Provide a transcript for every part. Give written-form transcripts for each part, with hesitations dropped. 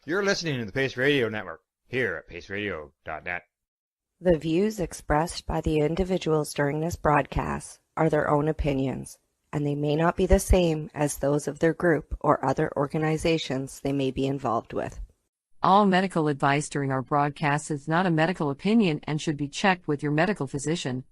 You're listening to the Pace Radio Network here at paceradio.net. The views expressed by the individuals during this broadcast are their own opinions, and they may not be the same as those of their group or other organizations they may be involved with. All medical advice during our broadcast is not a medical opinion and should be checked with your medical physician.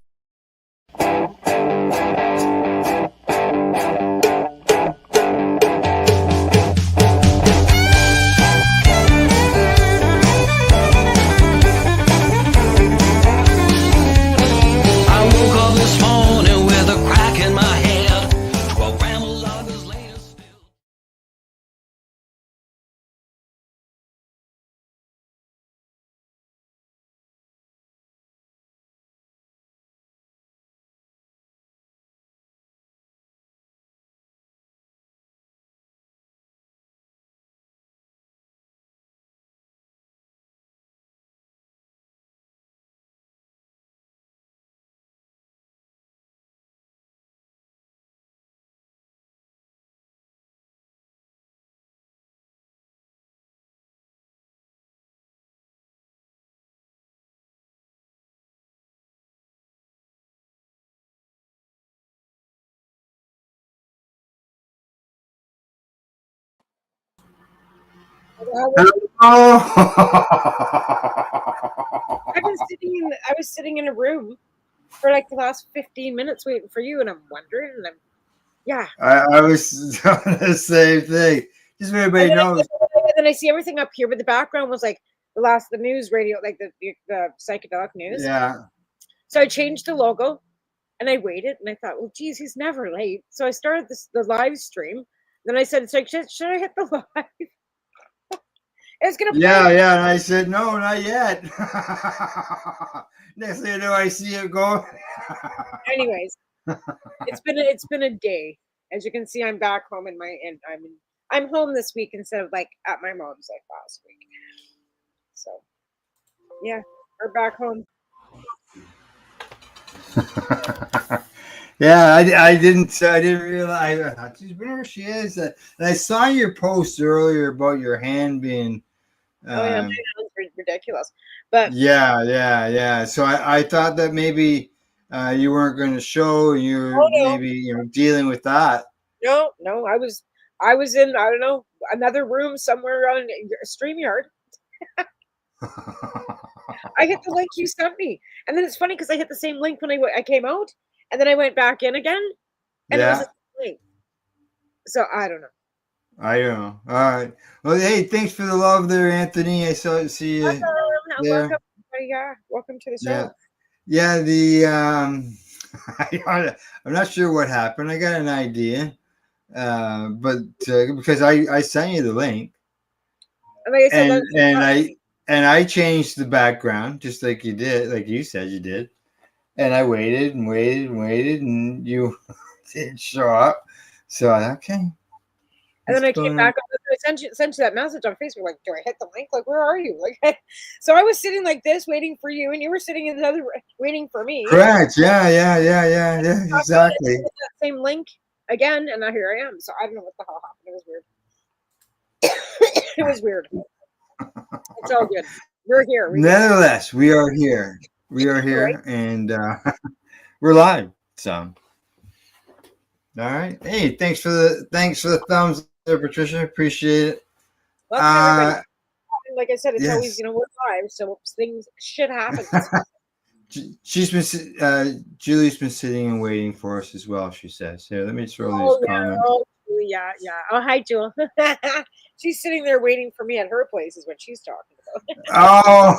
I was sitting in a room for like the last 15 minutes waiting for you, and I'm wondering, and I was doing the same thing. Just so everybody knows. Then I see everything up here, but the background was like the news radio, like the psychedelic news. Yeah. So I changed the logo, and I waited, and I thought, well, geez, he's never late. So I started the live stream. Then I said, it's like, should I hit the live? It's gonna play. Yeah. And I said, no, not yet. Next thing you know, I see it going. Anyways, it's been a day. As you can see, I'm back home I'm home this week instead of like at my mom's like last week. So yeah, we're back home. Yeah, I didn't realize. I thought, geez, where she is. And I saw your post earlier about your hand being. My hand was ridiculous, but yeah. So I thought that maybe you weren't going to show. Maybe dealing with that. No, I was in, I don't know, another room somewhere on a StreamYard. I hit the link you sent me, and then it's funny because I hit the same link when I came out, and then I went back in again, and it was the same link. So I don't know. All right. Well, hey, thanks for the love there, Anthony. I see you. Welcome. Welcome to the show. Yeah. I'm not sure what happened. I got an idea, but because I sent you the link, and I changed the background just like you did, like you said you did, and I waited, and you didn't show up. So okay. And then I came back. I sent you that message on Facebook. Like, do I hit the link? Like, where are you? Like, so I was sitting like this, waiting for you, and you were sitting in another, waiting for me. Correct. Yeah. Exactly. That same link again, and now here I am. So I don't know what the hell happened. It was weird. It was weird. It's all good. We're here. Nevertheless, we are here. Right. And we're live. So, all right. Hey, thanks for the thumbs there, Patricia. Appreciate it. Like I said, it's always we're live, so shit happens. Julie's been sitting and waiting for us as well. She says, "Here, let me throw these comments." Yeah. Oh, hi, Jewel. She's sitting there waiting for me at her place, is what she's talking about.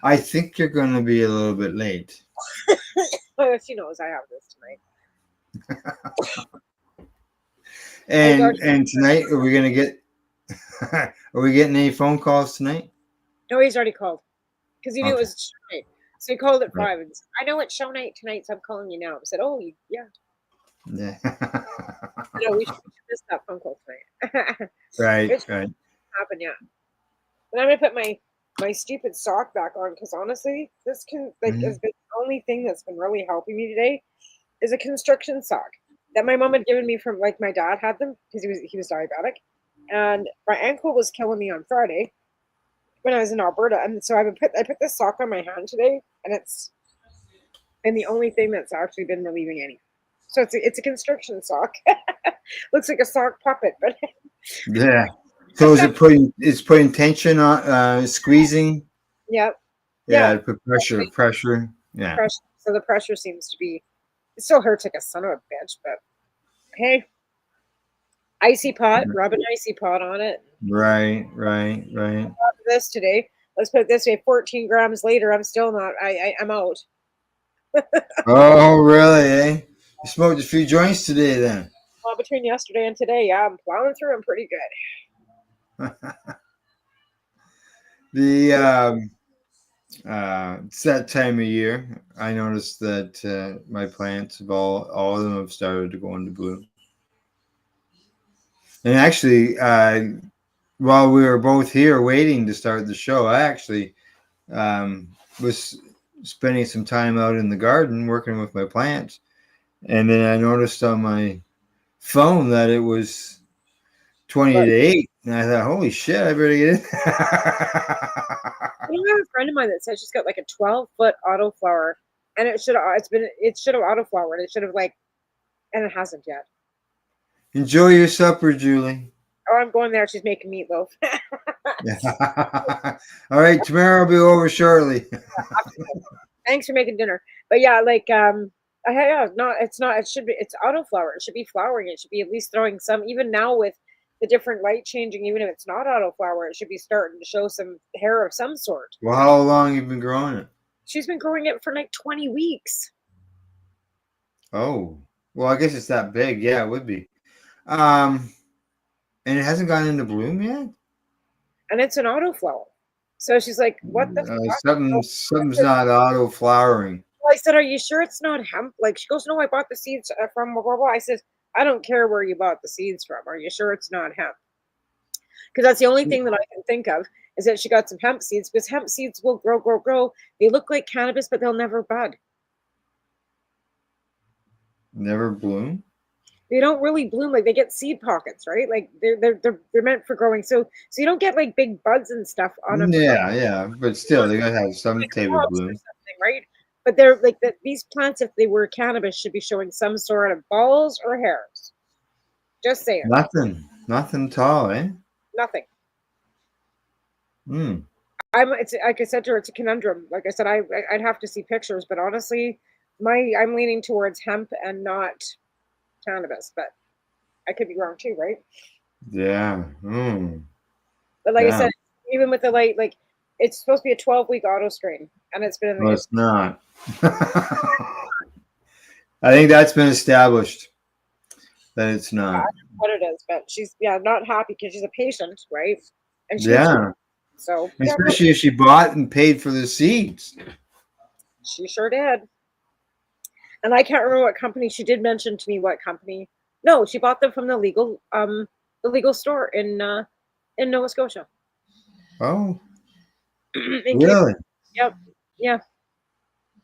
I think you're going to be a little bit late. She knows I have this tonight. And tonight, are we going to get? Are we getting any phone calls tonight? No, he's already called because he knew it was show night. So he called at 5. And said, I know it's show night tonight, so I'm calling you now. I said, "Oh, yeah." Yeah. No, we should miss that phone call tonight. Right. Happen, yeah. And I'm gonna put my stupid sock back on because honestly, this has been the only thing that's been really helping me today is a construction sock that my mom had given me from my dad had them because he was diabetic, and my ankle was killing me on Friday when I was in Alberta, and so I put this sock on my hand today, and it's the only thing that's actually been relieving any. So it's a constriction sock. Looks like a sock puppet, but Yeah. So is it putting tension on, squeezing? yeah, yeah, Yeah, put pressure. Yeah. pressure. So the pressure seems to be. It still hurts like a son of a bitch, but hey, icy pot, rub an icy pot on it. Right. This today. Let's put it this way: 14 grams later, I'm still not. I'm out. Oh, really? Eh? You smoked a few joints today, then. Well, between yesterday and today, yeah, I'm plowing through them pretty good. The it's that time of year. I noticed that my plants have all of them have started to go into bloom. And actually, while we were both here waiting to start the show, I actually was spending some time out in the garden working with my plants, and then I noticed on my phone that it was 20 But to 8, and I thought, holy shit, I better get in. I have a friend of mine that said she's got like a 12-foot autoflower, and it should have autoflowered. It should have and it hasn't yet. Enjoy your supper, Julie. Oh, I'm going there. She's making meatloaf. All right, Tamara will be over shortly. Thanks for making dinner. But yeah, it's autoflower. It should be flowering. It should be at least throwing some. Even now with the different light changing, even if it's not autoflower, it should be starting to show some hair of some sort. Well, how long have you been growing it? She's been growing it for like 20 weeks. Oh, well, I guess it's that big. Yeah, it would be. And it hasn't gone into bloom yet? And it's an autoflower. So she's like, what the fuck? Something's not auto flowering. Well, I said, are you sure it's not hemp? Like, she goes, no, I bought the seeds from blah, blah, blah. I said, I don't care where you bought the seeds from. Are you sure it's not hemp? Because that's the only thing that I can think of is that she got some hemp seeds, because hemp seeds will grow. They look like cannabis, but they'll never bud. Never bloom? They don't really bloom. Like, they get seed pockets, right? Like they're meant for growing. So you don't get like big buds and stuff on them. Yeah, but still, they gotta have some Like type of crops or bloom. something, right? But they're like that. These plants, if they were cannabis, should be showing some sort of balls or hairs. Just saying. Nothing at all, eh? Nothing. Hmm. It's like I said to her, it's a conundrum. Like I said, I'd have to see pictures, but honestly, I'm leaning towards hemp and not cannabis, but I could be wrong too, right? Yeah. But like I Yeah. said, even with the light, like it's supposed to be a 12-week auto strain, and it's been in the Well, it's not. I think that's been established that it's not. what it is, but she's not happy because she's a patient, right? And Yeah. so Especially if she bought and paid for the seeds. she sure did. And I can't remember what company. She did mention to me what company. No, she bought them from the legal store in Nova Scotia. Oh, In really? Yep. Yeah.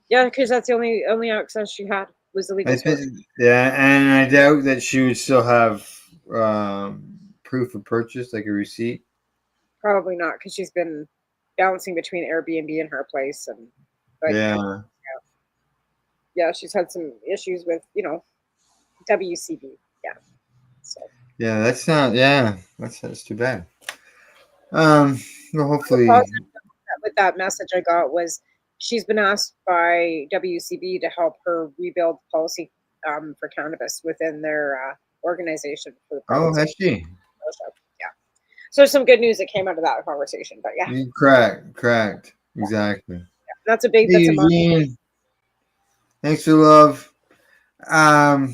Yeah, because that's the only access she had was the legal store. Yeah, and I doubt that she would still have proof of purchase, like a receipt. Probably not, because she's been bouncing between Airbnb and her place, and yeah, she's had some issues with WCB. Yeah. So Yeah, that's not. Yeah, that's too bad. Well, hopefully. with that message I got was she's been asked by WCB to help her rebuild policy for cannabis within their organization for the Oh, province. has she? Yeah. So there's some good news that came out of that conversation, but yeah. Correct. Exactly. Yeah. That's a big. Hey, That's a month. Eugene. Thanks for love. Yeah,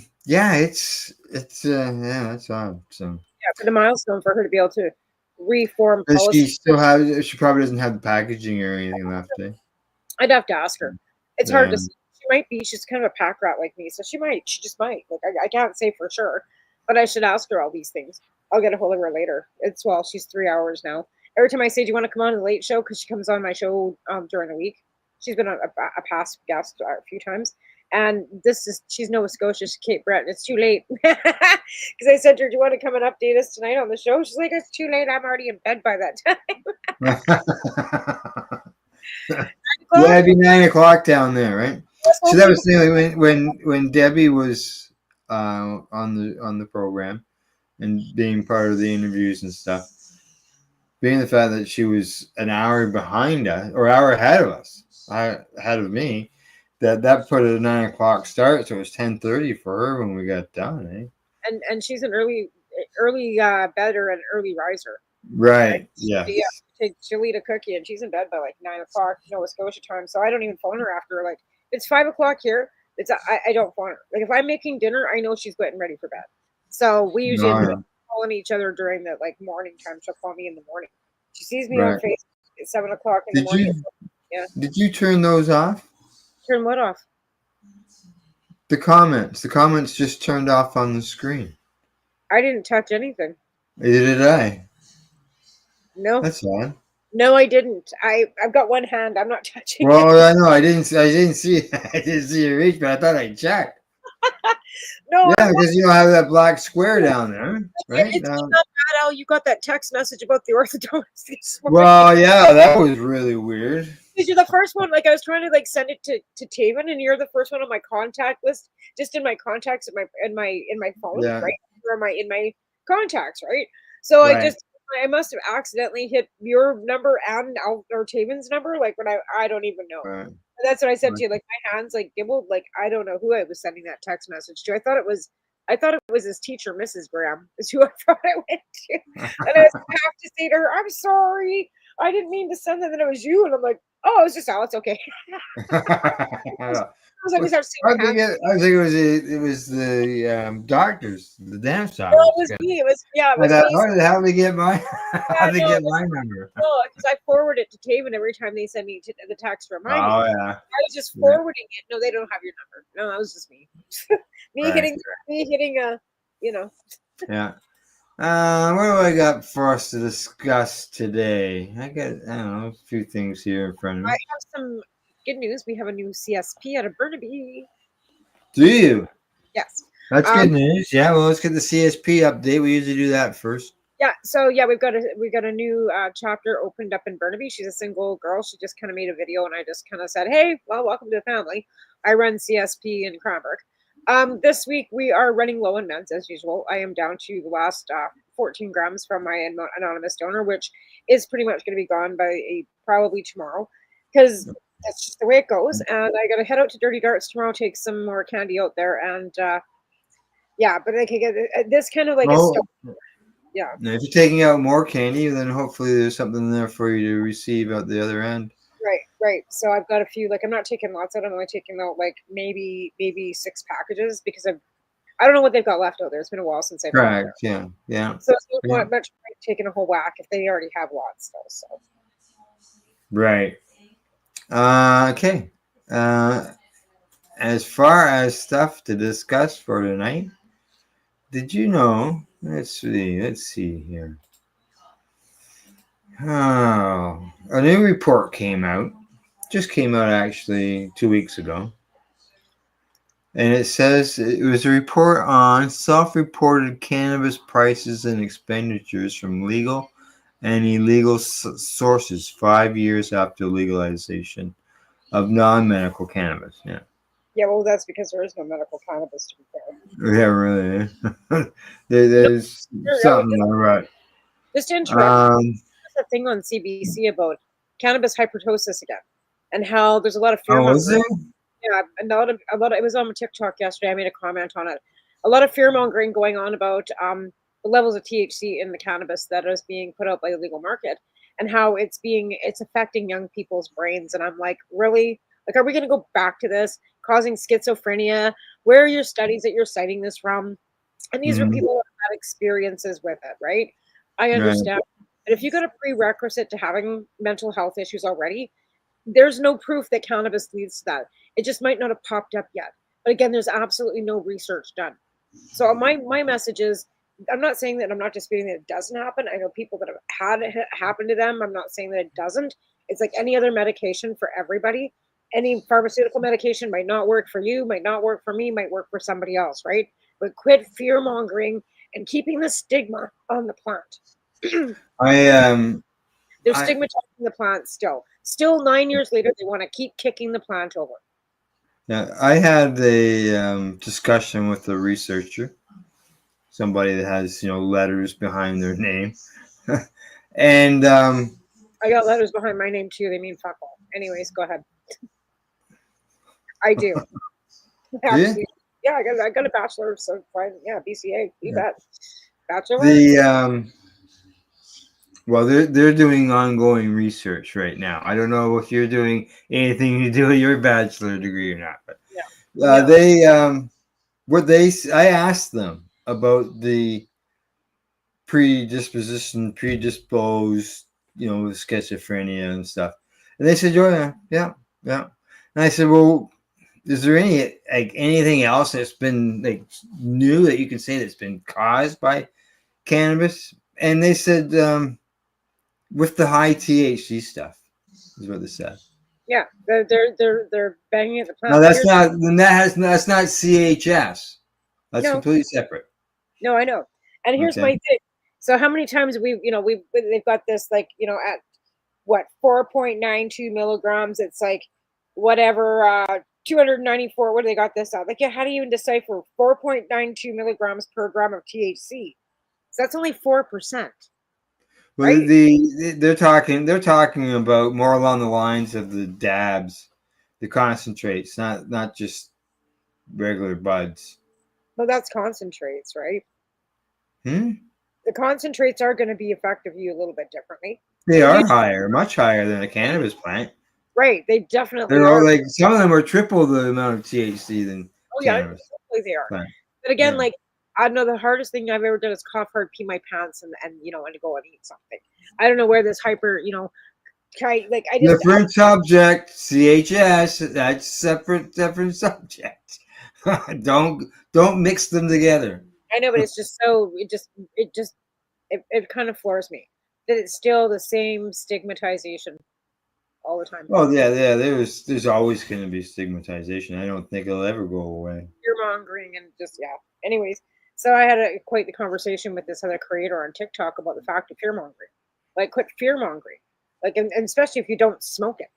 that's odd. So Yeah, for the milestone for her to be able to reform does policy. she still have? She probably doesn't have the packaging or anything left. Eh? I'd have to ask her. It's hard to Yeah. see. She might be. She's kind of a pack rat like me, so she might. She just might. Like I can't say for sure, but I should ask her all these things. I'll get a hold of her later. She's 3 hours now. Every time I say, "Do you want to come on the late show?" because she comes on my show during the week. She's been a past guest a few times, And she's Nova Scotia, she's Cape Breton. It's too late. Because I said to her, do you want to come and update us tonight on the show? She's like, it's too late. I'm already in bed by that time. Yeah, it'd be 9 o'clock down there, right? So that was the thing when Debbie was on the program and being part of the interviews and stuff. Being the fact that she was an hour behind us or hour ahead of us, ahead of me, that put it a 9 o'clock start, so it was 10:30 for her when we got done, eh? And she's an early bedder and early riser. Right. Yeah. She'll eat a cookie and she's in bed by like 9 o'clock Nova Scotia time. So I don't even phone her after. Like, it's 5 o'clock here. I don't phone her. Like, if I'm making dinner, I know she's getting ready for bed. So we usually end up calling each other during the like morning time. She'll call me in the morning. She sees me on Facebook at 7 o'clock in the morning. Did you turn those off? Turn what off? The comments. The comments just turned off on the screen. I didn't touch anything. Neither did I. No. That's odd. No, I didn't. I've got one hand. I'm not touching. Well, I know. I didn't see. I didn't see you reach, but I thought I'd check. No. Yeah, because you don't have that black square down there, right? It's not bad, Al. You got that text message about the orthodontist this morning. Well, yeah, that was really weird. Because you're the first one. Like, I was trying to like send it to Taven, and you're the first one on my contact list, just in my contacts in my phone, right? Or in my contacts, right? So I must have accidentally hit your number and or Taven's number, like when I don't even know. Right. That's what I said to you. Like, my hands like gibbled. Like, I don't know who I was sending that text message to. I thought it was his teacher, Mrs. Graham, is who I thought I went to. And I have to say to her, I'm sorry. I didn't mean to send that. And it was you. And I'm like, oh, it was just Al. It's okay. I think it was the doctors, the dance doctors. No, it was me. It was me. How did they get my number? No, because I forward it to Taven every time they send me the text to remind me. Oh yeah. I was just forwarding it. No, they don't have your number. No, that was just me. hitting a, Yeah. What do I got for us to discuss today? I don't know, a few things here in front of me. I have some good news. We have a new CSP out of Burnaby. Do you? Yes. That's good news. Yeah. Well, let's get the CSP update. We usually do that first. Yeah. So yeah, we've got a new chapter opened up in Burnaby. She's a single girl. She just kind of made a video, and I just kind of said, "Hey, well, welcome to the family." I run CSP in Cranbrook. This week we are running low on meds as usual. I am down to the last 14 grams from my anonymous donor, which is pretty much going to be gone by probably tomorrow, because that's just the way it goes. And I got to head out to Dirty Darts tomorrow, take some more candy out there, and but I can get this kind of like yeah. Now, if you're taking out more candy, then hopefully there's something there for you to receive at the other end. Right. So I've got a few, like, I'm not taking lots out. I'm only taking out like maybe 6 packages, because I don't know what they've got left out there. It's been a while since I've correct. Yeah. So it's not much point taking a whole whack if they already have lots still. So right. Okay. As far as stuff to discuss for tonight, did you know? Let's see here. Oh, a new report came out. Just came out actually 2 weeks ago. And it says it was a report on self-reported cannabis prices and expenditures from legal and illegal sources 5 years after legalization of non-medical cannabis. Yeah. Yeah, well, that's because there is no medical cannabis to be fair. Yeah, really. There's something right. Just interesting. There's a thing on CBC about cannabis hypertosis again, and how there's a lot of fear. Oh, is there? Yeah, a lot of it was on TikTok yesterday. I made a comment on it. A lot of fear mongering going on about the levels of THC in the cannabis that is being put out by the legal market, and how it's affecting young people's brains. And I'm like, really? Like, are we going to go back to this, causing schizophrenia? Where are your studies that you're citing this from? And these are people who have had experiences with it, right? I understand. Right. But if you got a prerequisite to having mental health issues already, there's no proof that cannabis leads to that. It just might not have popped up yet. But again, there's absolutely no research done. So my message is, I'm not saying that, I'm not disputing that it doesn't happen. I know people that have had it happen to them. I'm not saying that it doesn't. It's like any other medication for everybody. any pharmaceutical medication might not work for you, might not work for me, might work for somebody else, right? But quit fear mongering and keeping the stigma on the plant. I They're I stigmatizing the plant still. Still, 9 years later, they want to keep kicking the plant over. yeah, I had a discussion with a researcher, somebody that has letters behind their name, and I got letters behind my name too. They mean fuck all. Anyways, go ahead. I do. yeah, Actually, yeah, I got a bachelor of some yeah, BCA. You yeah. bet. Bachelor. The well, they're doing ongoing research right now. I don't know if you're doing anything to do with your bachelor degree or not, but Yeah. No. they I asked them about the predisposed, schizophrenia and stuff, and they said, "Oh yeah, yeah, yeah." And I said, "Well, is there anything else that's been new that you can say that's been caused by cannabis?" And they said, with the high THC stuff, is what they said. Yeah, they're banging at the No, plant. But that's here's not. Then that's not CHS. That's no, completely separate. no, I know. And here's Okay. my thing. So how many times they've got this at what 4.92 milligrams? It's like whatever 294. What do they got this at? Like, yeah, how do you even decipher 4.92 milligrams per gram of THC? So that's only 4%, Well, right? they're talking about more along the lines of the dabs, the concentrates, not just regular buds. Well, that's concentrates, right? Hmm? The concentrates are going to be effective you a little bit differently. They But are higher, much higher than a cannabis plant. right, they definitely They're all are. like some of them are triple the amount of THC than Oh yeah, cannabis definitely they are. plant. But again, Yeah. like I know the hardest thing I've ever done is cough hard, pee my pants, and and to go and eat something. I don't know where this hyper, I just Different subject, CHS. That's different subject. don't mix them together. I know, but it's just so it kind of floors me that it's still the same stigmatization all the time. Oh yeah, yeah. There's always going to be stigmatization. I don't think it'll ever go away. Fear mongering and just yeah. Anyways, so I had quite the conversation with this other creator on TikTok about the fact of fear mongering. Like, quit fear mongering. Like, and especially if you don't smoke it.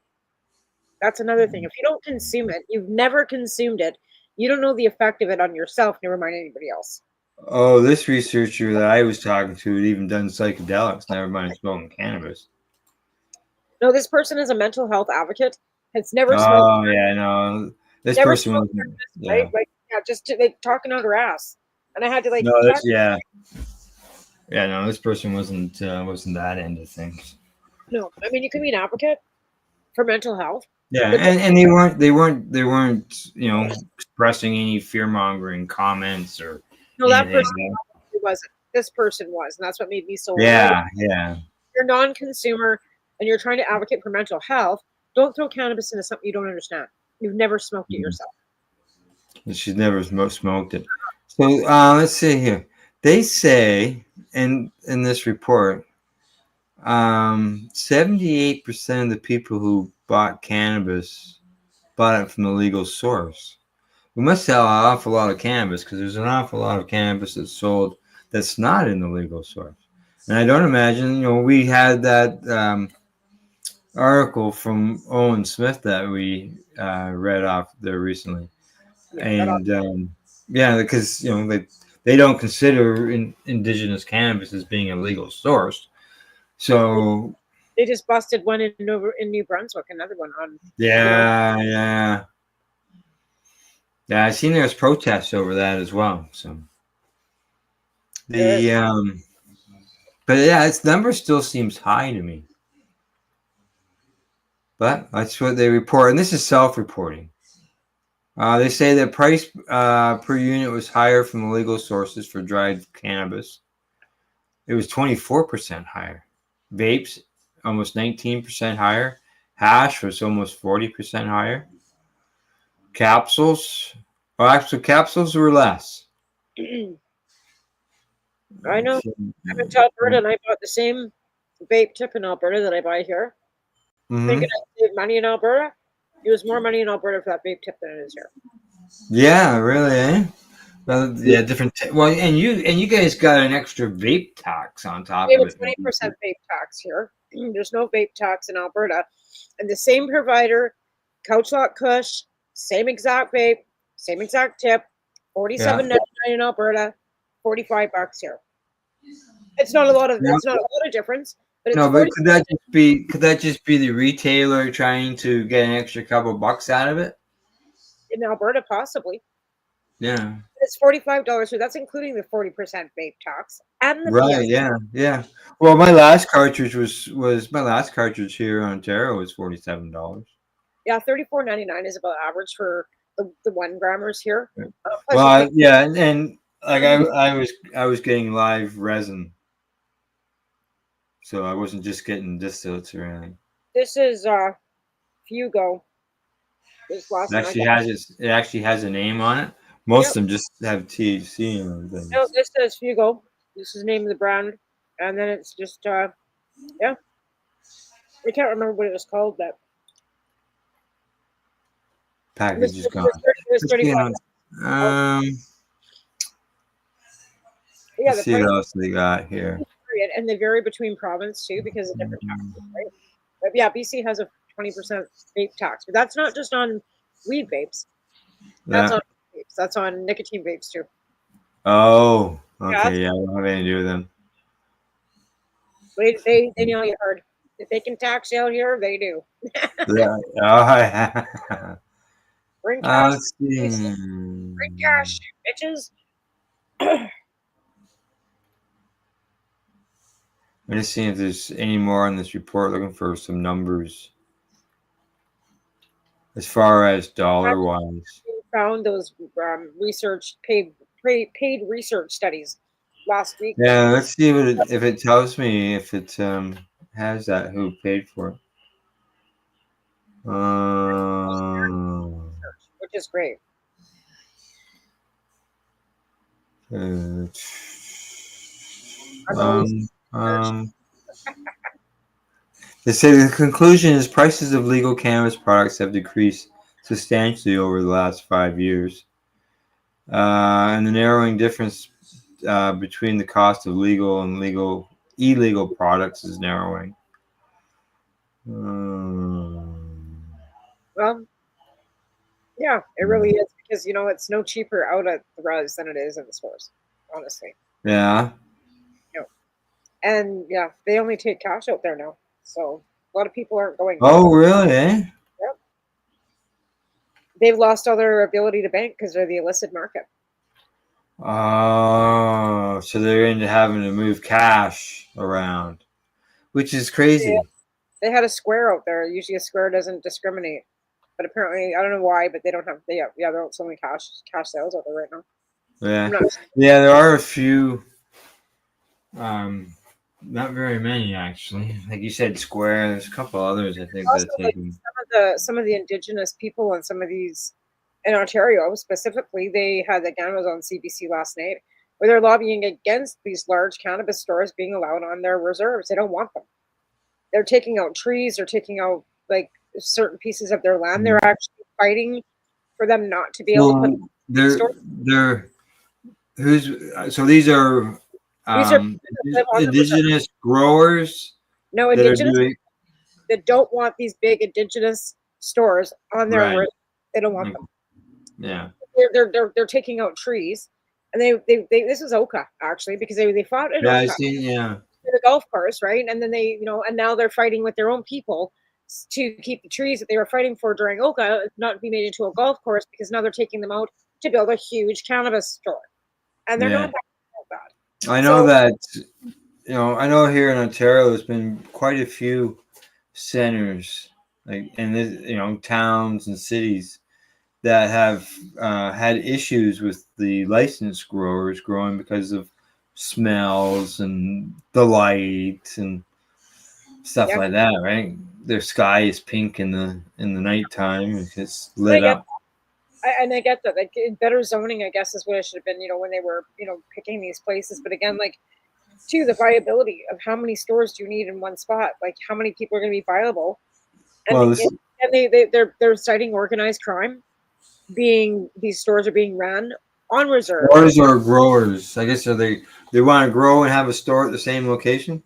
That's another thing. If you don't consume it, you've never consumed it. You don't know the effect of it on yourself. Never mind anybody else. Oh, this researcher that I was talking to had even done psychedelics. Never mind smoking cannabis. No, this person is a mental health advocate. Has never smoked. Oh yeah, no. This Never person smoked wasn't. cannabis, right? Yeah. Like, yeah, just like talking out her ass. And I had to No, check. that's yeah. Yeah, no. This person wasn't that into things. No, I mean you can be an advocate for mental health, Yeah, but and they weren't expressing any fear mongering comments or no, that anything. person wasn't. This person was, and that's what made me so annoyed. Yeah, yeah. You're a non-consumer and you're trying to advocate for mental health. Don't throw cannabis into something you don't understand. You've never smoked it yourself. She's never smoked it. So let's see here. They say in this report, 78% of the people who bought cannabis bought it from a legal source. We must sell an awful lot of cannabis because there's an awful lot of cannabis that's sold that's not in the legal source. And I don't imagine, we had that article from Owen Smith that we read off there recently. Yeah, And yeah, because, they don't consider indigenous cannabis as being a legal source. So they just busted one in New Brunswick, another one on. yeah, yeah. Yeah, I seen there's protests over that as well. So There is. but yeah, its number still seems high to me. But that's what they report, and this is self-reporting. They say that price per unit was higher from the legal sources for dried cannabis. It was 24% higher. Vapes, almost 19% higher. Hash was almost 40% higher. Capsules, well, actually, capsules were less. I know. I went to Alberta and I bought the same vape tip in Alberta that I buy here. Mm-hmm. Thinking I'd save money in Alberta. It was more money in Alberta for that vape tip than it is here. Yeah, really, eh? Well, yeah, different. Well, and you guys got an extra vape tax on top We have of a it. 20% vape tax here. There's no vape tax in Alberta. And the same provider, Couch Lock Kush, same exact vape, same exact tip, Yeah. $47.99 in Alberta, $45 here. It's not a lot of Yeah. difference, but it's No, but 40 could that just be the retailer trying to get an extra couple bucks out of it? in Alberta, possibly. Yeah. It's $45 here. That's including the 40% vape tax and the Right. PS. Yeah. Yeah. Well, my last cartridge was my last cartridge here in Ontario was $47. Yeah, $34.99 is about average for the 1 grammers here. Plus you Well, pay. yeah, and like I was getting live resin, so I wasn't just getting distillates or anything. This is Fugo. This last one I got. It actually has a name on it. Most Yep. of them just have THC and everything. No, this says Fugo. This is the name of the brand, and then it's just yeah. I can't remember what it was called, but Package is gone. it was Let's see 35. Yeah, let's the see what price else they got here. period, and they vary between province too because of different taxes, right? But yeah, BC has a 20% vape tax, but that's not just on weed vapes. That's Yeah. on vapes. That's on nicotine vapes too. Oh, Yeah, okay. Yeah, I don't have anything to do with them. they know you hard. If they can tax you out here, they do. Yeah. Oh, yeah. Bring cash, Let's see. bring cash, bitches. I'm just seeing if there's any more on this report. Looking for some numbers as far as dollar wise. Found those paid research studies last week. Yeah, let's see if it tells me if it has that who paid for it. Which is great. Uh, I'm always they say the conclusion is prices of legal cannabis products have decreased substantially over the last 5 years. And the narrowing difference between the cost of legal and illegal products is narrowing. well, yeah, it really is because it's no cheaper out at the res than it is in the stores, honestly. Yeah. And yeah, they only take cash out there now, so a lot of people aren't going. Oh, really? Eh? Yep. They've lost all their ability to bank because they're the illicit market. Oh, so they're into having to move cash around, which is crazy. Yeah. They had a square out there. Usually, a square doesn't discriminate, but apparently, I don't know why, but they don't have. They're only cash sales out there right now. Yeah, yeah. There are a few. Not very many actually. Like you said, Square. There's a couple others I think Also, that taken. some of the indigenous people and some of these in Ontario specifically, they had again was on CBC last night where they're lobbying against these large cannabis stores being allowed on their reserves. They don't want them. They're taking out trees. They're taking out like certain pieces of their land. They're actually fighting for them not to be able to put. They're who's so these are These are indigenous growers. No, indigenous that don't want these big indigenous stores on their Right. They don't want them. Yeah. They're taking out trees, and they this is Oka actually because they fought in Yeah, I Oka. see. Yeah. The golf course, right? And then they and now they're fighting with their own people to keep the trees that they were fighting for during Oka not be made into a golf course because now they're taking them out to build a huge cannabis store, and they're not happy about that. I know that I know here in Ontario there's been quite a few centers like in this, towns and cities that have had issues with the licensed growers growing because of smells and the light and stuff like that, right? Their sky is pink in the nighttime. It's lit up. And I get that. Like better zoning, I guess, is what it should have been. When they were picking these places. But again, like the viability of how many stores do you need in one spot? Like how many people are going to be viable? And Well, And they're citing organized crime. These stores are being ran on reserve. Stores or growers? I guess they want to grow and have a store at the same location.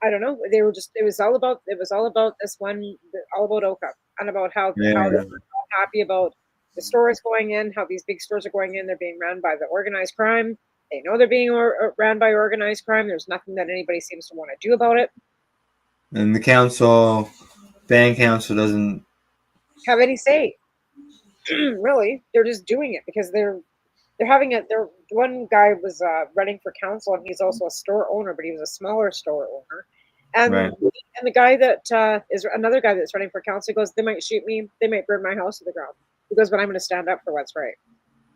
I don't know. They were just. It was all about this one. All about Oka and about how they're Yeah. not happy about the stores going in. How these big stores are going in. They're being run by the organized crime. They know they're being ran by organized crime. There's nothing that anybody seems to want to do about it. And the band council doesn't. Have any say? Really, they're just doing it because they're having it. There, one guy was running for council, and he's also a store owner, but he was a smaller store owner. Right. And the guy that is another guy that's running for council goes, they might shoot me, they might burn my house to the ground. He goes, but I'm going to stand up for what's right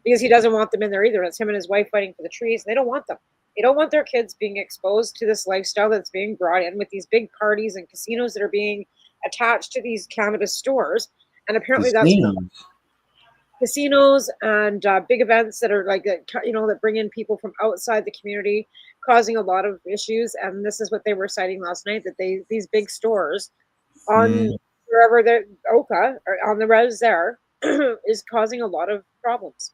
because he doesn't want them in there either. It's him and his wife fighting for the trees. They don't want them. They don't want their kids being exposed to this lifestyle that's being brought in with these big parties and casinos that are being attached to these cannabis stores. And apparently that's casinos and big events that are like that bring in people from outside the community, causing a lot of issues. And this is what they were citing last night, that these big stores on wherever the Oka or on the res there is causing a lot of problems.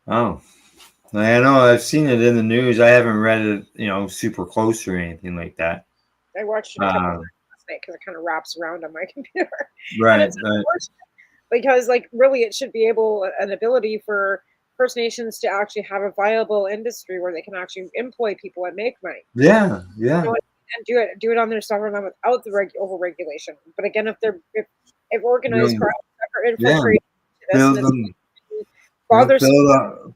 Oh, I know. I've seen it in the news. I haven't read it, super close or anything like that. I watched it a couple times last night because it kind of wraps around on my computer. Right. And it's unfortunate because, like, really, it should be an ability for First Nations to actually have a viable industry where they can actually employ people and make money. Yeah. And do it on their sovereign land without the over regulation. But again, if organized crime are infiltrating build this, them, bother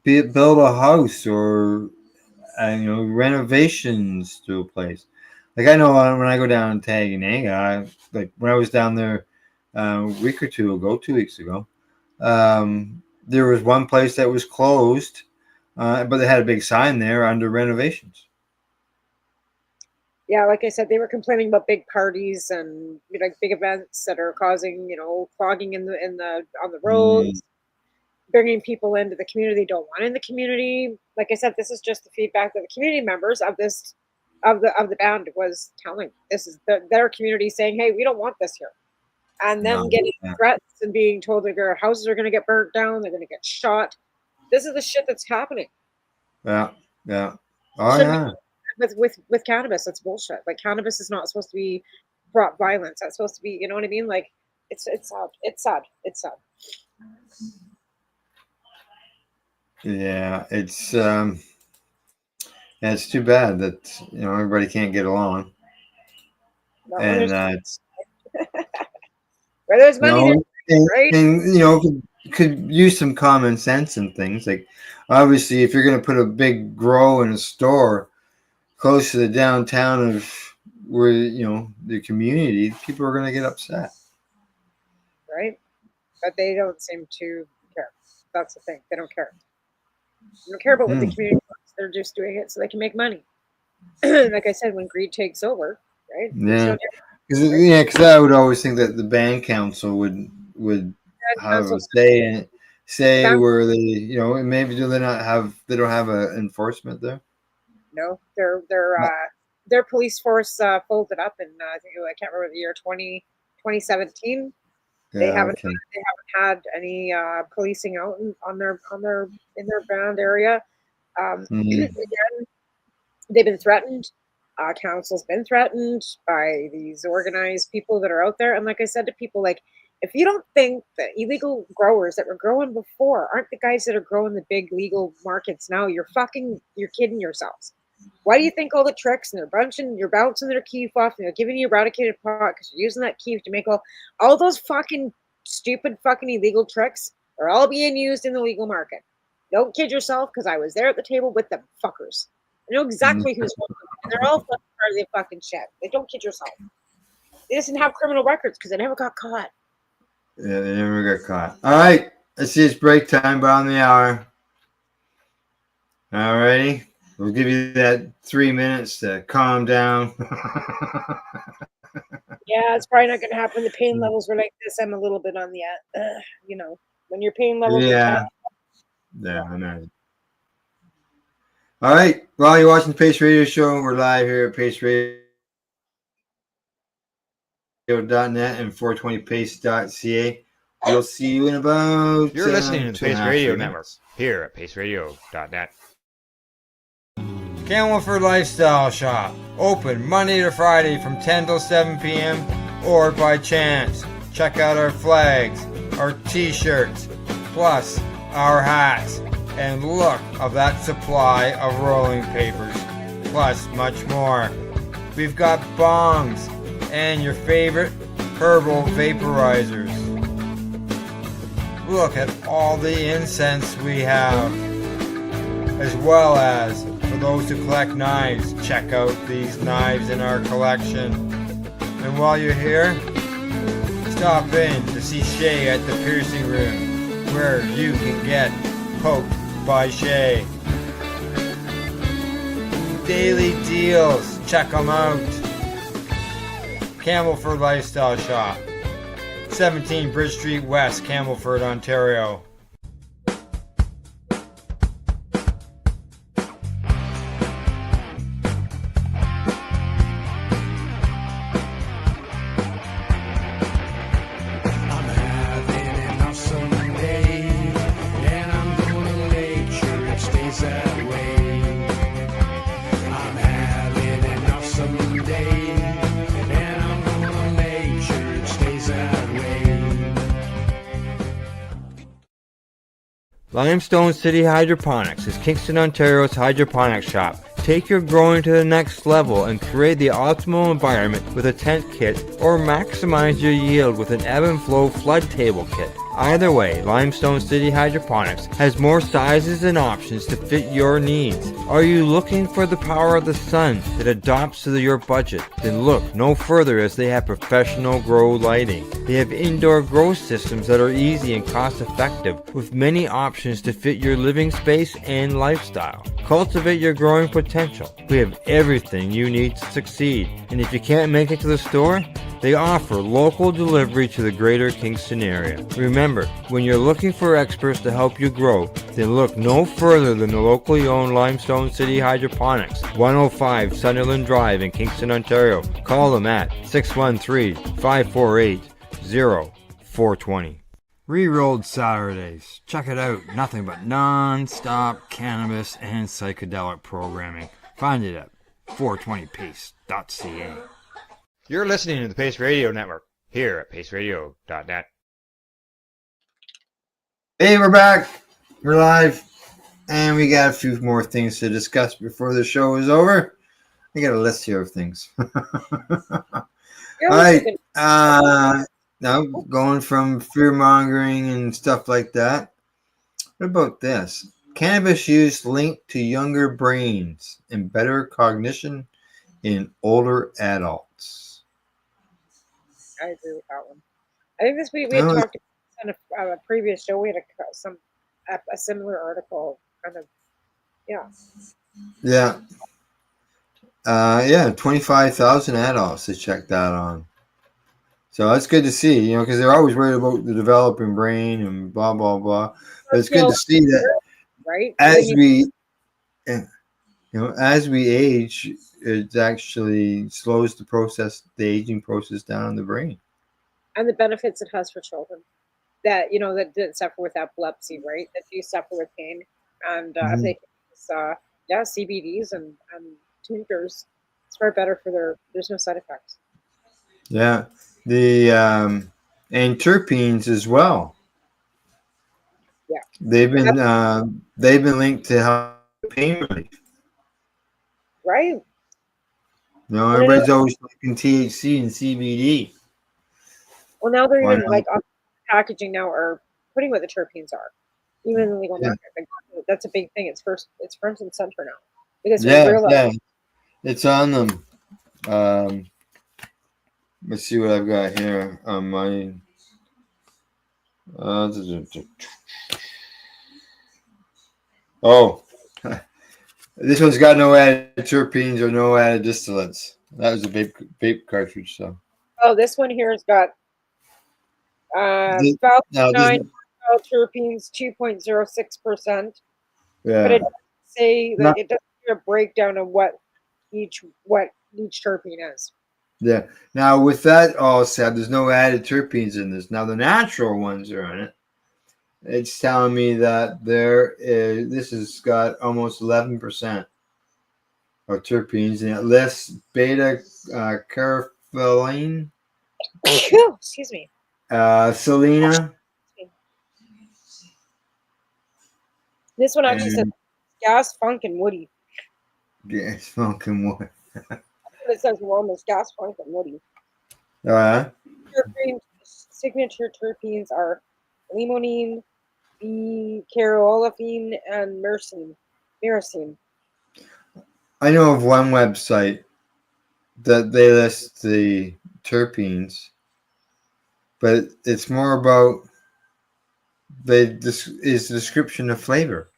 build a house or renovations to a place. Like I know when I go down to Taganega, like when I was down there a week or 2 weeks ago, there was one place that was closed, but they had a big sign there under renovations. Yeah, like I said, they were complaining about big parties and like big events that are causing clogging in the on the roads, bringing people into the community they don't want in the community. Like I said, this is just the feedback that the community members of the band was telling. This is their community saying, "Hey, we don't want this here," and them getting threats and being told that their houses are going to get burnt down, they're going to get shot. This is the shit that's happening. Yeah. Oh yeah. With cannabis, that's bullshit. Like cannabis is not supposed to be brought violence. That's supposed to be, you know what I mean? Like it's sad. It's sad. It's sad. Yeah, it's too bad that everybody can't get along, and it's where there's money, there's and, right? and could use some common sense and things. Like obviously, if you're going to put a big grow in a store close to the downtown of where the community, people are going to get upset, right? But they don't seem to care. That's the thing. They don't care. They don't care about what the community wants. They're just doing it so they can make money. Like I said, when greed takes over, right? Yeah. Because I would always think that the band council would have a say where they, maybe they don't have an enforcement there. No, their police force folded up in I can't remember the year 2017. Yeah, they haven't had any policing out in their band area. Again, they've been threatened. Council's been threatened by these organized people that are out there. And like I said to people, like, if you don't think that illegal growers that were growing before aren't the guys that are growing the big legal markets now, you're kidding yourselves. Why do you think all the tricks and you're bouncing their keef off and they're giving you eradicated pot because you're using that keef to make all those fucking stupid fucking illegal tricks are all being used in the legal market. Don't kid yourself, because I was there at the table with them fuckers. I know exactly who's one of them, and they're all fucking part of the fucking shit. They don't kid yourself. They just didn't have criminal records because they never got caught. Yeah, they never got caught. All right, I see it's break time, about the hour. All righty, we'll give you that 3 minutes to calm down. Yeah, it's probably not going to happen. The pain levels were like this. I'm a little bit on the, when your pain levels. Yeah, I know. All right, well, you're watching the Pace Radio Show. We're live here at Pace Radio. radio.net and 420pace.ca. We'll see you in about You're listening to the 2.5, Pace Radio 3 Network minutes. here at paceradio.net. Camelford Lifestyle Shop. Open Monday to Friday from 10 till 7 p.m. or by chance. Check out our flags, our t-shirts, plus our hats, and look of that supply of rolling papers, plus much more. We've got bongs and your favorite herbal vaporizers. Look at all the incense we have, as well as for those who collect knives, check out these knives in our collection. And while you're here, stop in to see Shay at the piercing room, where you can get poked by Shay. Daily deals, check them out. Camelford Lifestyle Shop, 17 Bridge Street West, Camelford, Ontario. Limestone City Hydroponics is Kingston, Ontario's hydroponics shop. Take your growing to the next level and create the optimal environment with a tent kit, or maximize your yield with an ebb and flow flood table kit. Either way, Limestone City Hydroponics has more sizes and options to fit your needs. Are you looking for the power of the sun that adapts to your budget? Then look no further, as they have professional grow lighting. They have indoor grow systems that are easy and cost effective, with many options to fit your living space and lifestyle. Cultivate your growing potential. We have everything you need to succeed. And if you can't make it to the store, they offer local delivery to the greater Kingston area. Remember, when you're looking for experts to help you grow, then look no further than the locally owned Limestone City Hydroponics, 105 Sunderland Drive in Kingston, Ontario. Call them at 613-548-0420. Rerolled Saturdays. Check it out. Nothing but non-stop cannabis and psychedelic programming. Find it at 420pace.ca. You're listening to the Pace Radio Network here at paceradio.net. Hey, we're back. We're live. And we got a few more things to discuss before the show is over. I got a list here of things. All right. Now, going from fear-mongering and stuff like that, what about this? Cannabis use linked to younger brains and better cognition in older adults. I agree with that one. I think we had talked on a previous show. We had a similar article, kind of, yeah. Yeah. 25,000 adults to check that on. So that's good to see, because they're always worried about the developing brain and blah, blah, blah. But it's good to see that, right? As we age, it actually slows the aging process down in the brain. And the benefits it has for children that didn't suffer with epilepsy, right? That do suffer with pain, and if they can use, CBDs and tinctures, it's far better for there's no side effects. Yeah, the and terpenes as well. Yeah, they've been linked to help pain relief. Right. Everybody's always looking THC and CBD. Well, now they're even on packaging now are putting what the terpenes are, even in the legal market. That's a big thing. It's front and center now because it's on them. Let's see what I've got here on my. This one's got no added terpenes or no added distillates. That was a vape cartridge, so. Oh, this one here has got 9 terpenes, 2.06%. Yeah. But it doesn't say it doesn't give a breakdown of what each terpene is. Yeah. Now, with that all said, there's no added terpenes in this. Now, the natural ones are in it. It's telling me that this has got almost 11% of terpenes, and it lists beta carotene, Excuse me. selena, This one actually says and gas, funk, and woody. yeah, smoking wood. It says wellness, gas, funk, and woody. Uh, Terpene signature terpenes are limonene, B-caryolidine, and myrcene. I know of one website that they list the terpenes, but it's more about this is the description of flavor.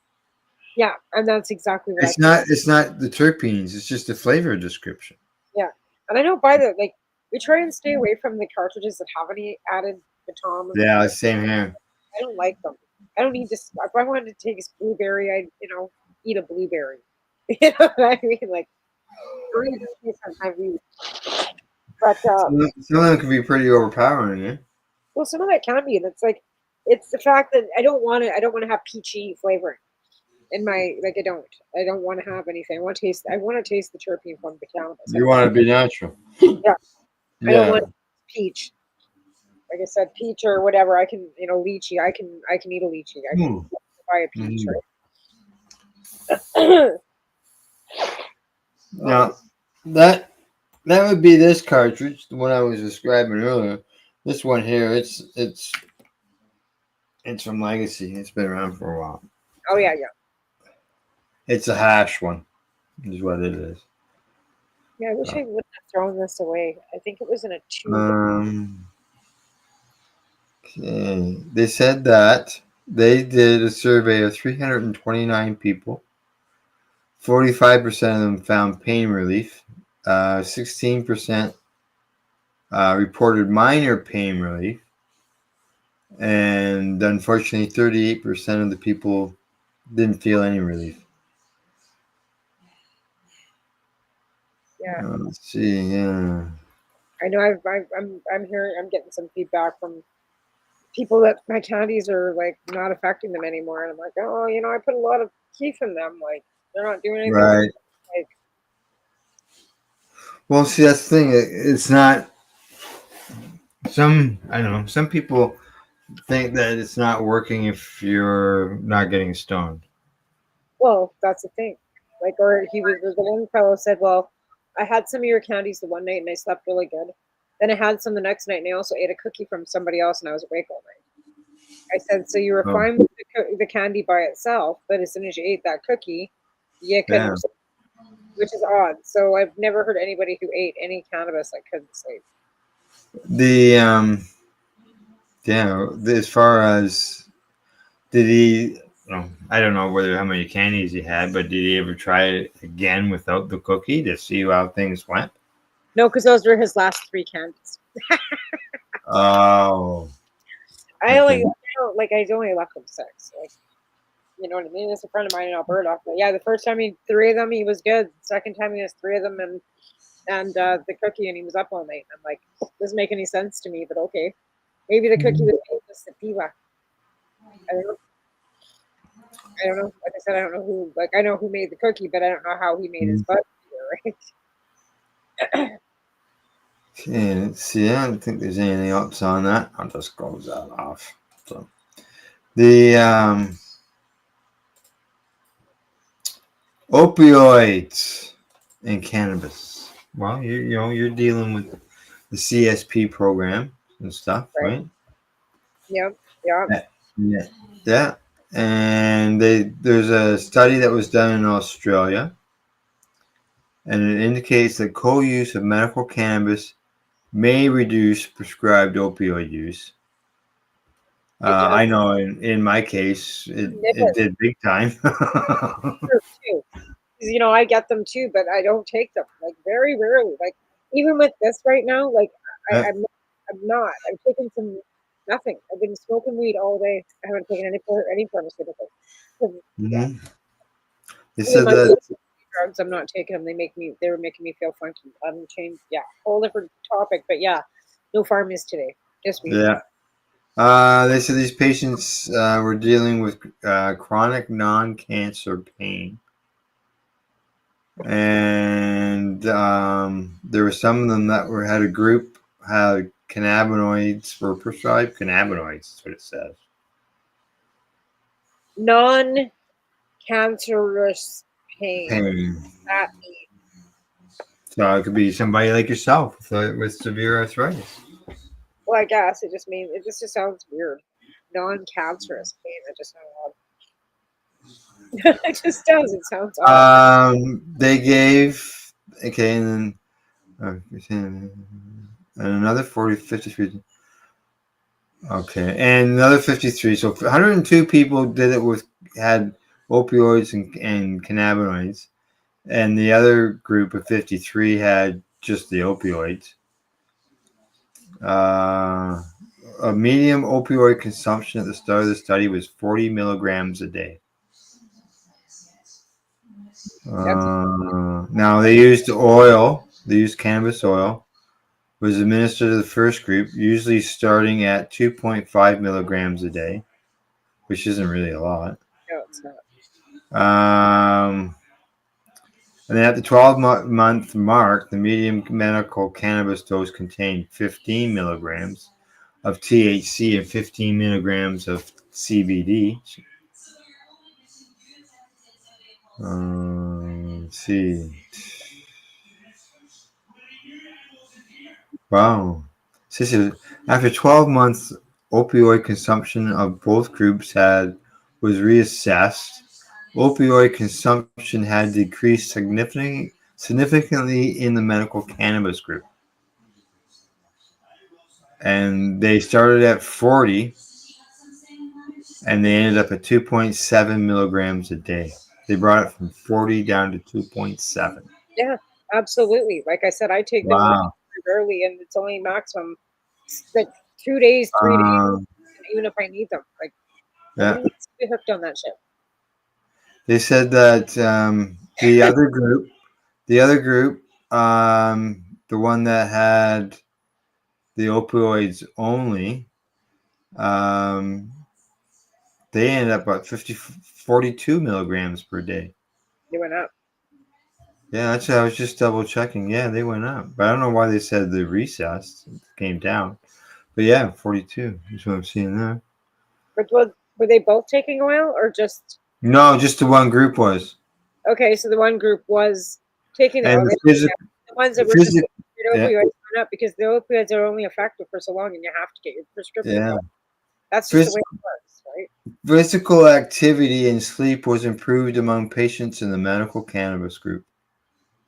Yeah, and that's exactly what It's not the terpenes. It's just the flavor description. Yeah, and I don't buy the like. We try and stay away from the cartridges that have any added baton. Yeah, same here. I don't like them. I don't need to. If I wanted to take a blueberry, I'd eat a blueberry. You know what I mean? Like, sometimes we. But Some of them can be pretty overpowering. Yeah. well, some of that can be, and it's like, it's the fact that I don't want it. I don't want to have peachy flavoring in my like. I don't want to have anything. I want to taste. I want to taste the terpene from the cannabis. You want to be natural. Yeah. I don't Yeah. want peach. Like I said, peach or whatever. I can, lychee. I can eat a lychee. I can buy a peach. Right? Now that would be this cartridge, the one I was describing earlier. This one here, it's from Legacy. It's been around for a while. Oh yeah. It's a hash one, is what it is. Yeah, I wish I wouldn't have thrown this away. I think it was in a tube. Okay. They said that they did a survey of 329 people. 45% of them found pain relief. 16% reported minor pain relief. And unfortunately, 38% of the people didn't feel any relief. Yeah. Let's see. Yeah. I know. I'm hearing. I'm getting some feedback from people that my candies are like not affecting them anymore, and I'm like, oh, I put a lot of keef in them. Like they're not doing anything. Right. Like, Well, see, that's the thing. It's not. I don't know. Some people think that it's not working if you're not getting stoned. well, that's the thing. Like, or the one fellow said, well, I had some of your candies the one night and I slept really good. Then I had some the next night and I also ate a cookie from somebody else and I was awake all night. I said, so you were fine with the candy by itself, but as soon as you ate that cookie, you couldn't, which is odd. So I've never heard anybody who ate any cannabis that couldn't sleep. As far as did he? I don't know how many candies he had, but did he ever try it again without the cookie to see how things went? No, because those were his last 3 candies. Oh. I only left him 6. Like, you know what I mean? It's a friend of mine in Alberta. But yeah, the first time 3 of them, he was good. The second time he has 3 of them and the cookie, and he was up all night. I'm like, doesn't make any sense to me, but okay. Maybe the cookie was made with sativa. I don't know. Like I said, I don't know who. Like I know who made the cookie, but I don't know how he made his bud. Right? Okay, let's see. I don't think there's anything else on that. I'll just close that off. So the opioids and cannabis. Well, you're dealing with the CSP program and stuff, right? Yep. Yeah. And there's a study that was done in Australia, and it indicates that co-use of medical cannabis may reduce prescribed opioid use. I know in my case, it did big time. I get them too, but I don't take them. Like very rarely. Like even with this right now, like I'm not. I'm taking some nothing. I've been smoking weed all day. I haven't taken any pharmaceutical. Mm-hmm. They said that drugs. I'm not taking them. They were making me feel funky. Unchanged. Yeah, whole different topic. But yeah, no pharmacies today. Just me. Yeah. They said these patients were dealing with chronic non-cancer pain. And there were some of them that had a group had cannabinoids, were prescribed cannabinoids. That's what it says. Non-cancerous pain. Pain. That means. So it could be somebody like yourself with severe arthritis. Well, I guess it just sounds weird. Non-cancerous pain. That just sounds odd. It just does. It sounds odd. They gave and another 40, 53. Okay, and another 53. So 102 people had opioids and cannabinoids, and the other group of 53 had just the opioids. A medium opioid consumption at the start of the study was 40 milligrams a day. Now they used oil. They used cannabis oil. Was administered to the first group, usually starting at 2.5 milligrams a day, which isn't really a lot. No, it's not. And then at the 12-month mark, the medium medical cannabis dose contained 15 milligrams of THC and 15 milligrams of CBD. Let's see. Wow. After 12 months, opioid consumption of both groups was reassessed. Opioid consumption had decreased significantly in the medical cannabis group. And they started at 40, and they ended up at 2.7 milligrams a day. They brought it from 40 down to 2.7. Yeah, absolutely. Like I said, I take them rarely, and it's only maximum like 2 days, 3 days, even if I need them. Like, nobody needs to be hooked on that shit. They said that the other group, the one that had the opioids only, they ended up at 42 milligrams per day. They went up. Yeah, actually, I was just double checking. Yeah, they went up, but I don't know why they said the recess came down. But yeah, 42 is what I'm seeing there. But were they both taking oil or just? No, just the one group was. Okay, so the one group was taking the oil. The ones that were just opioids went up because the opioids are only effective for so long, and you have to get your prescription. Yeah, that's just the way it works, right? Physical activity and sleep was improved among patients in the medical cannabis group.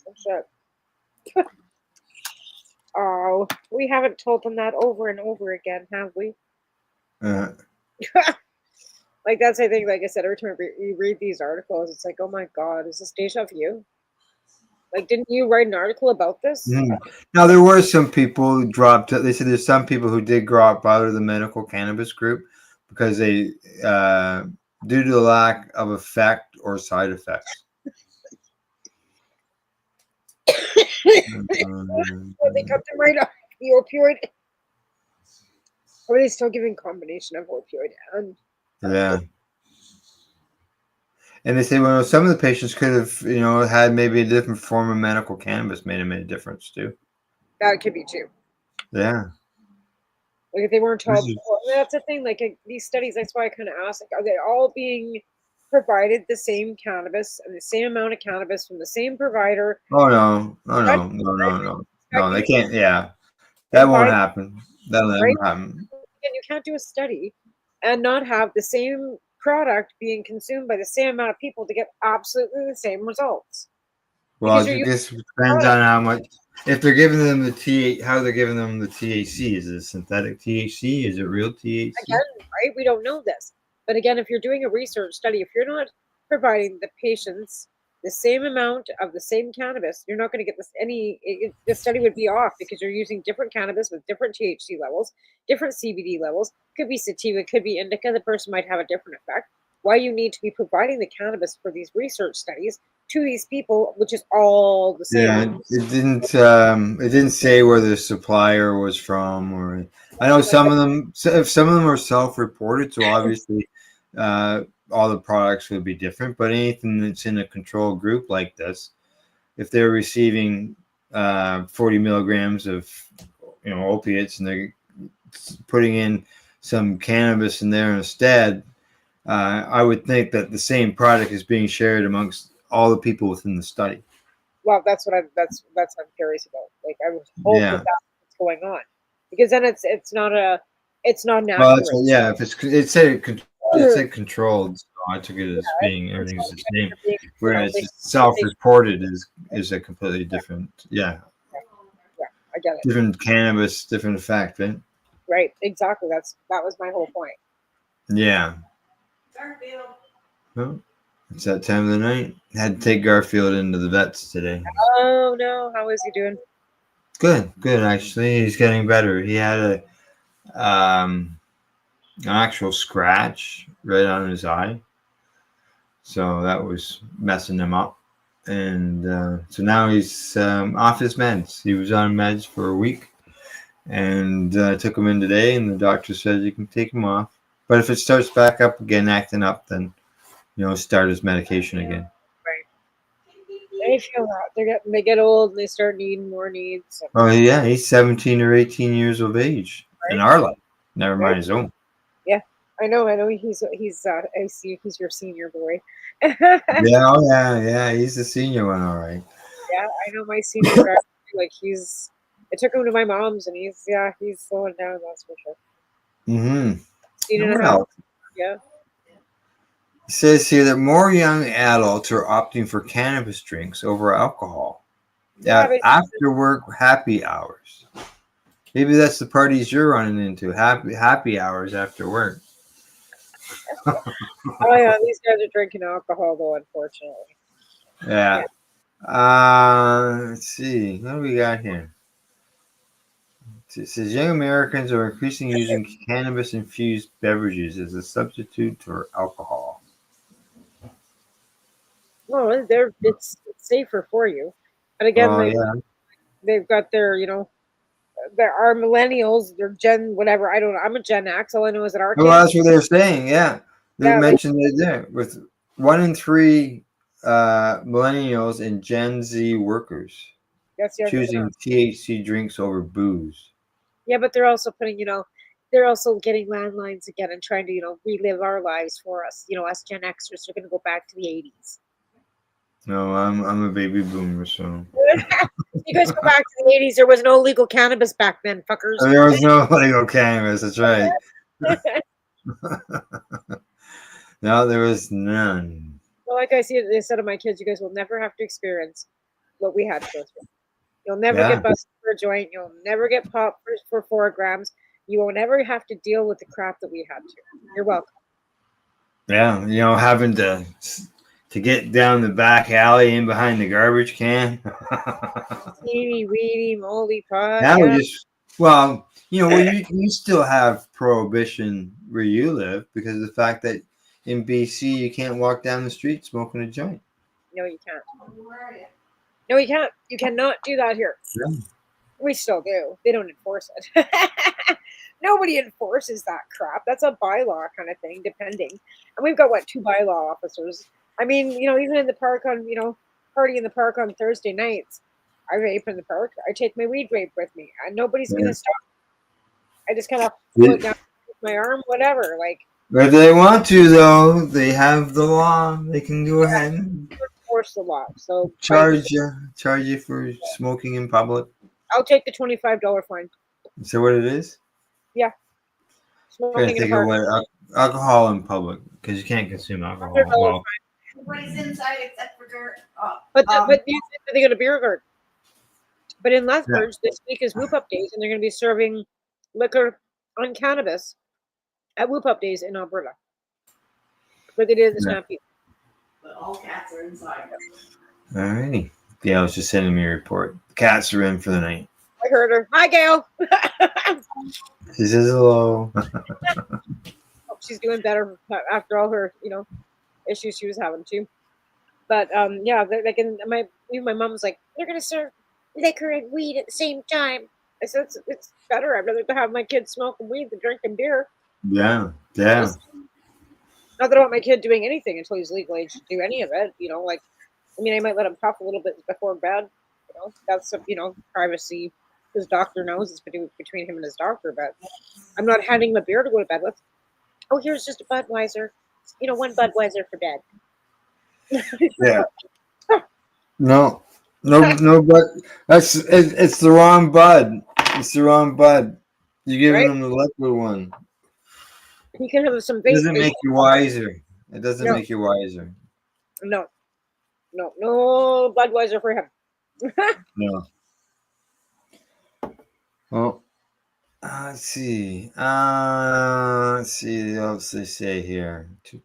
Oh, shit. Oh, we haven't told them that over and over again, have we? Like, that's, I think, like I said, every time you read these articles, it's like, oh my God, is this deja vu? Like, didn't you write an article about this? Now, there were some people who dropped. They said there's some people who did drop out of the medical cannabis group because they, due to the lack of effect or side effects. They cut them right off the opioid. Or are they still giving combination of opioid and? Yeah. And they say, well, some of the patients could have, had maybe a different form of medical cannabis made a difference too. That could be too. Yeah. Like if they weren't told, that's the thing. Like these studies, that's why I kind of asked, like, are they all being provided the same cannabis and the same amount of cannabis from the same provider? No, they can't. Yeah, that won't happen. That'll never happen. And you can't do a study and not have the same product being consumed by the same amount of people to get absolutely the same results. Well, I guess it depends on how much. If they're giving them how they're giving them the THC. Is it synthetic THC? Is it real THC? Again, right? We don't know this. But again, if you're doing a research study, if you're not providing the patients the same amount of the same cannabis, you're not going to get this study would be off because you're using different cannabis with different THC levels, different CBD levels. Could be sativa, could be indica. The person might have a different effect. why you need to be providing the cannabis for these research studies to these people, which is all the same. Yeah, it didn't say where the supplier was from, or I know some of them. If some of them are self-reported, so obviously, all the products would be different. But anything that's in a control group like this, if they're receiving 40 milligrams of opiates and they're putting in some cannabis in there instead, I would think that the same product is being shared amongst all the people within the study. Well, that's what what I'm curious about. Like, I would hope Yeah. that that's what's going on, because then it's not an Well, that's accurate. yeah. If it said controlled, so I took it as being everything's the same. Whereas self-reported is a completely different, yeah, Yeah, I get it. different cannabis, different effect, right? Right, exactly. That was my whole point. Yeah. Well, it's that time of the night. Had to take Garfield into the vets today. Oh no, how is he doing? Good actually. He's getting better. He had an actual scratch right on his eye, so that was messing him up. And so now he's off his meds. He was on meds for a week, and took him in today, and the doctor said you can take him off. But if it starts back up again, acting up, then start his medication again. Right. I feel that they get old and they start needing more needs. Oh yeah, he's 17 or 18 years of age in our life. Never mind his own. Yeah, I know. He's I see he's your senior boy. Yeah, oh yeah. He's the senior one, all right. Yeah, I know my senior guy. Like I took him to my mom's, and he's slowing down. That's for sure. Mm-hmm. 18.5. Yeah. It says here that more young adults are opting for cannabis drinks over alcohol at after work happy hours. Maybe that's the parties you're running into. Happy hours after work. Oh yeah, these guys are drinking alcohol though, unfortunately. Yeah. Let's see. What do we got here? It says young Americans are increasingly using cannabis-infused beverages as a substitute for alcohol. Well, it's safer for you, and again, they've got their there are millennials, they're Gen whatever. I don't know. I'm a Gen X. All I know is that our Well, that's what they're saying. Yeah, they mentioned it there with 1 in 3 millennials and Gen Z workers choosing THC drinks over booze. Yeah, but they're also putting, they're also getting landlines again and trying to, relive our lives for us. Us Gen Xers are going to go back to the 80s. No, I'm a baby boomer, so. You guys go back to the 80s. There was no legal cannabis back then, fuckers. There was no legal cannabis. That's right. No, there was none. Well, like I said to my kids, you guys will never have to experience what we had to go through. You'll never get busted for a joint. You'll never get popped for 4 grams. You won't ever have to deal with the crap that we had to. You're welcome. Yeah, having to get down the back alley in behind the garbage can. Teeny weeny moldy pot. Now we just you still have prohibition where you live because of the fact that in BC you can't walk down the street smoking a joint. No, you can't. No, you can't. You cannot do that here. Yeah. We still do. They don't enforce it. Nobody enforces that crap. That's a bylaw kind of thing, depending. And we've got 2 bylaw officers. I mean, even in the park on, party in the park on Thursday nights, I vape in the park. I take my weed vape with me, and nobody's gonna stop. I just kind of pull it down with my arm, whatever. Like, if they want to, though, they have the law. They can go ahead and enforce the law. So charge you for smoking in public. I'll take the $25 fine. Is that what it is? Yeah. Smoking in park. Alcohol in public, because you can't consume alcohol. Well, everybody's inside except for dirt. But they go to beer garden. But in Lethbridge, this week is Whoop Up Days, and they're going to be serving liquor on cannabis at Whoop Up Days in Alberta. Like they did at the Stampede. But all cats are inside. All righty. Gail was just sending me a report. The cats are in for the night. I heard her. Hi, Gail. She says hello. she's doing better after all her, issues she was having too. But yeah, like in even my mom was like, "They're gonna serve liquor and weed at the same time." I said, "It's better. I'd rather have my kids smoking weed than drinking beer." Yeah, yeah. Not that I want my kid doing anything until he's legal age to do any of it. Like, I mean, I might let him puff a little bit before bed. That's privacy. His doctor knows it's between him and his doctor. But I'm not handing him a beer to go to bed with. Oh, here's just a Budweiser. One Budweiser for bed. Yeah. No, no, but it's the wrong bud. It's the wrong bud. You're giving Right? them the liquid one. He can have some It vape. doesn't make you wiser. It doesn't No, make you wiser. no, no Budweiser for him. No. Well, let's see. Let's see what else they say here. Do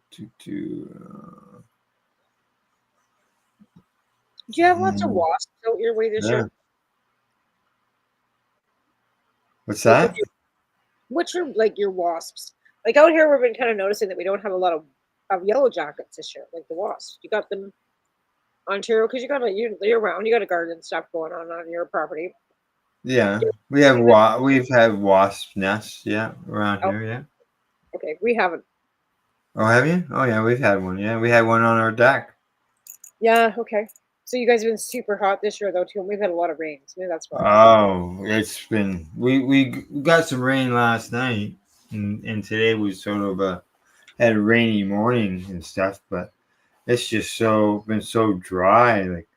you have lots of wasps out your way this Yeah. year? What's Like, that? what's your wasps? Like out here, we've been kind of noticing that we don't have a lot of yellow jackets this year, like the wasps. You got them Ontario because you're around. You got a garden and stuff going on your property. Yeah, Yeah. we've had wasp nests. Yeah, around Oh, here. Yeah. okay. We haven't. Oh, have you? Oh, yeah, we've had one. Yeah, we had one on our deck. Yeah. Okay. So you guys have been super hot this year though too, and we've had a lot of rain. So maybe that's why. Oh, it's been we got some rain last night, and today was sort of had a rainy morning and stuff, but it's just been so dry. Like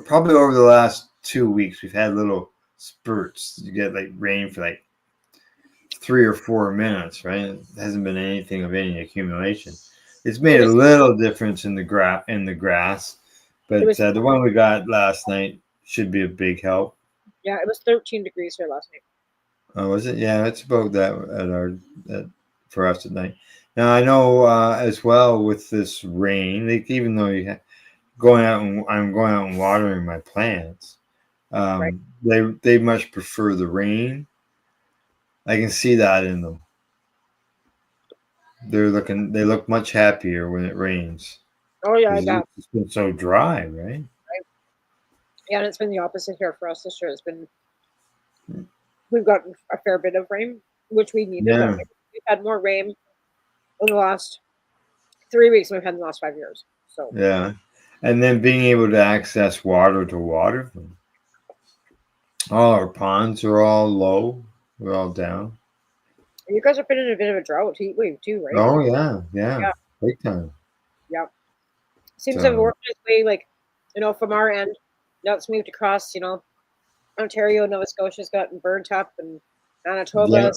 probably over the last 2 weeks we've had little spurts. You get like rain for like 3 or 4 minutes, right? It hasn't been anything of any accumulation. It's made a little difference in the grass, but the one we got last night should be a big help. Yeah, it was 13 degrees here last night. Oh, was it? Yeah, it's about that for us at night. Now I know as well with this rain, like even though I'm going out and watering my plants, Right. they much prefer the rain. I can see that in them. They look much happier when it rains. Oh yeah, I got. It's been so dry, right? Yeah, and it's been the opposite here for us this year. We've gotten a fair bit of rain, which we needed. Yeah. We've had more rain in the last 3 weeks than we've had in the last 5 years. So Yeah, and then being able to access water to water them. All our ponds are all low. We're all down. you guys have been in a bit of a heat wave too, right? Oh yeah, Yeah. big time. Yeah. Seems to have worked its way, like, from our end. Now it's moved across, Ontario, Nova Scotia's gotten burnt up, and Manitoba,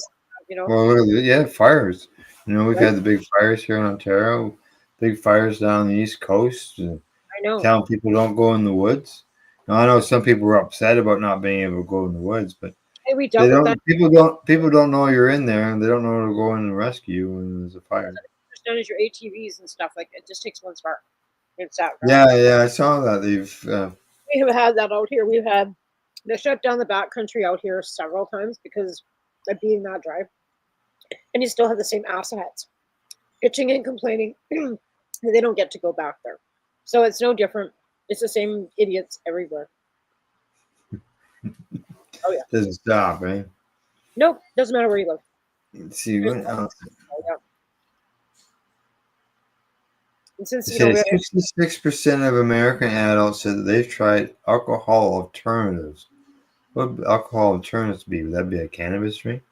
Well, look at fires. We've had the big fires here in Ontario, big fires down the East Coast. I know. Telling people don't go in the woods. Now, I know some people were upset about not being able to go in the woods, but Hey, we dealt with that. People don't know you're in there, and they don't know to go in and rescue you when there's a fire. Understand your ATVs and stuff, like it just takes one spark. It's that. Yeah, I saw that. We have had that out here. They shut down the backcountry out here several times because of being that dry, and you still have the same assholes bitching and complaining that they don't get to go back there. So it's no different. It's the same idiots everywhere. Oh yeah, doesn't stop, right? Nope, doesn't matter where you live. Let's see what else. Oh, yeah. And since 66% of American adults said that they've tried alcohol alternatives. What would alcohol alternatives be? Would that be a cannabis drink?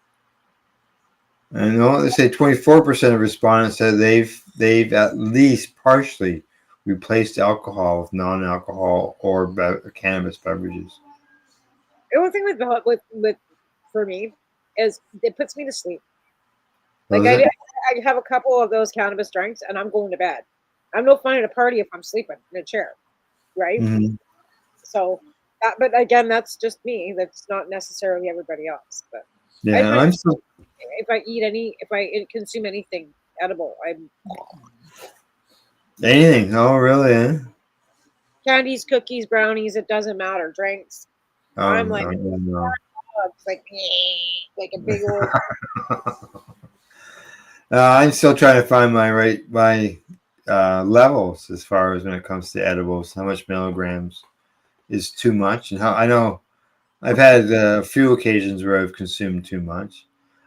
And they say 24% of respondents said they've at least partially replaced alcohol with non-alcohol or cannabis beverages. the only thing with for me is it puts me to sleep. Like I have a couple of those cannabis drinks and I'm going to bed. I'm no fun at a party if I'm sleeping in a chair, right? Mm-hmm. So, but again, that's just me. That's not necessarily everybody else. But yeah, if I consume anything edible, anything. Oh, really? Eh? Candies, cookies, brownies. It doesn't matter. Drinks. I'm like, no. like a big old. I'm still trying to find my levels as far as when it comes to edibles. How much milligrams is too much, and how I know I've had a few occasions where I've consumed too much.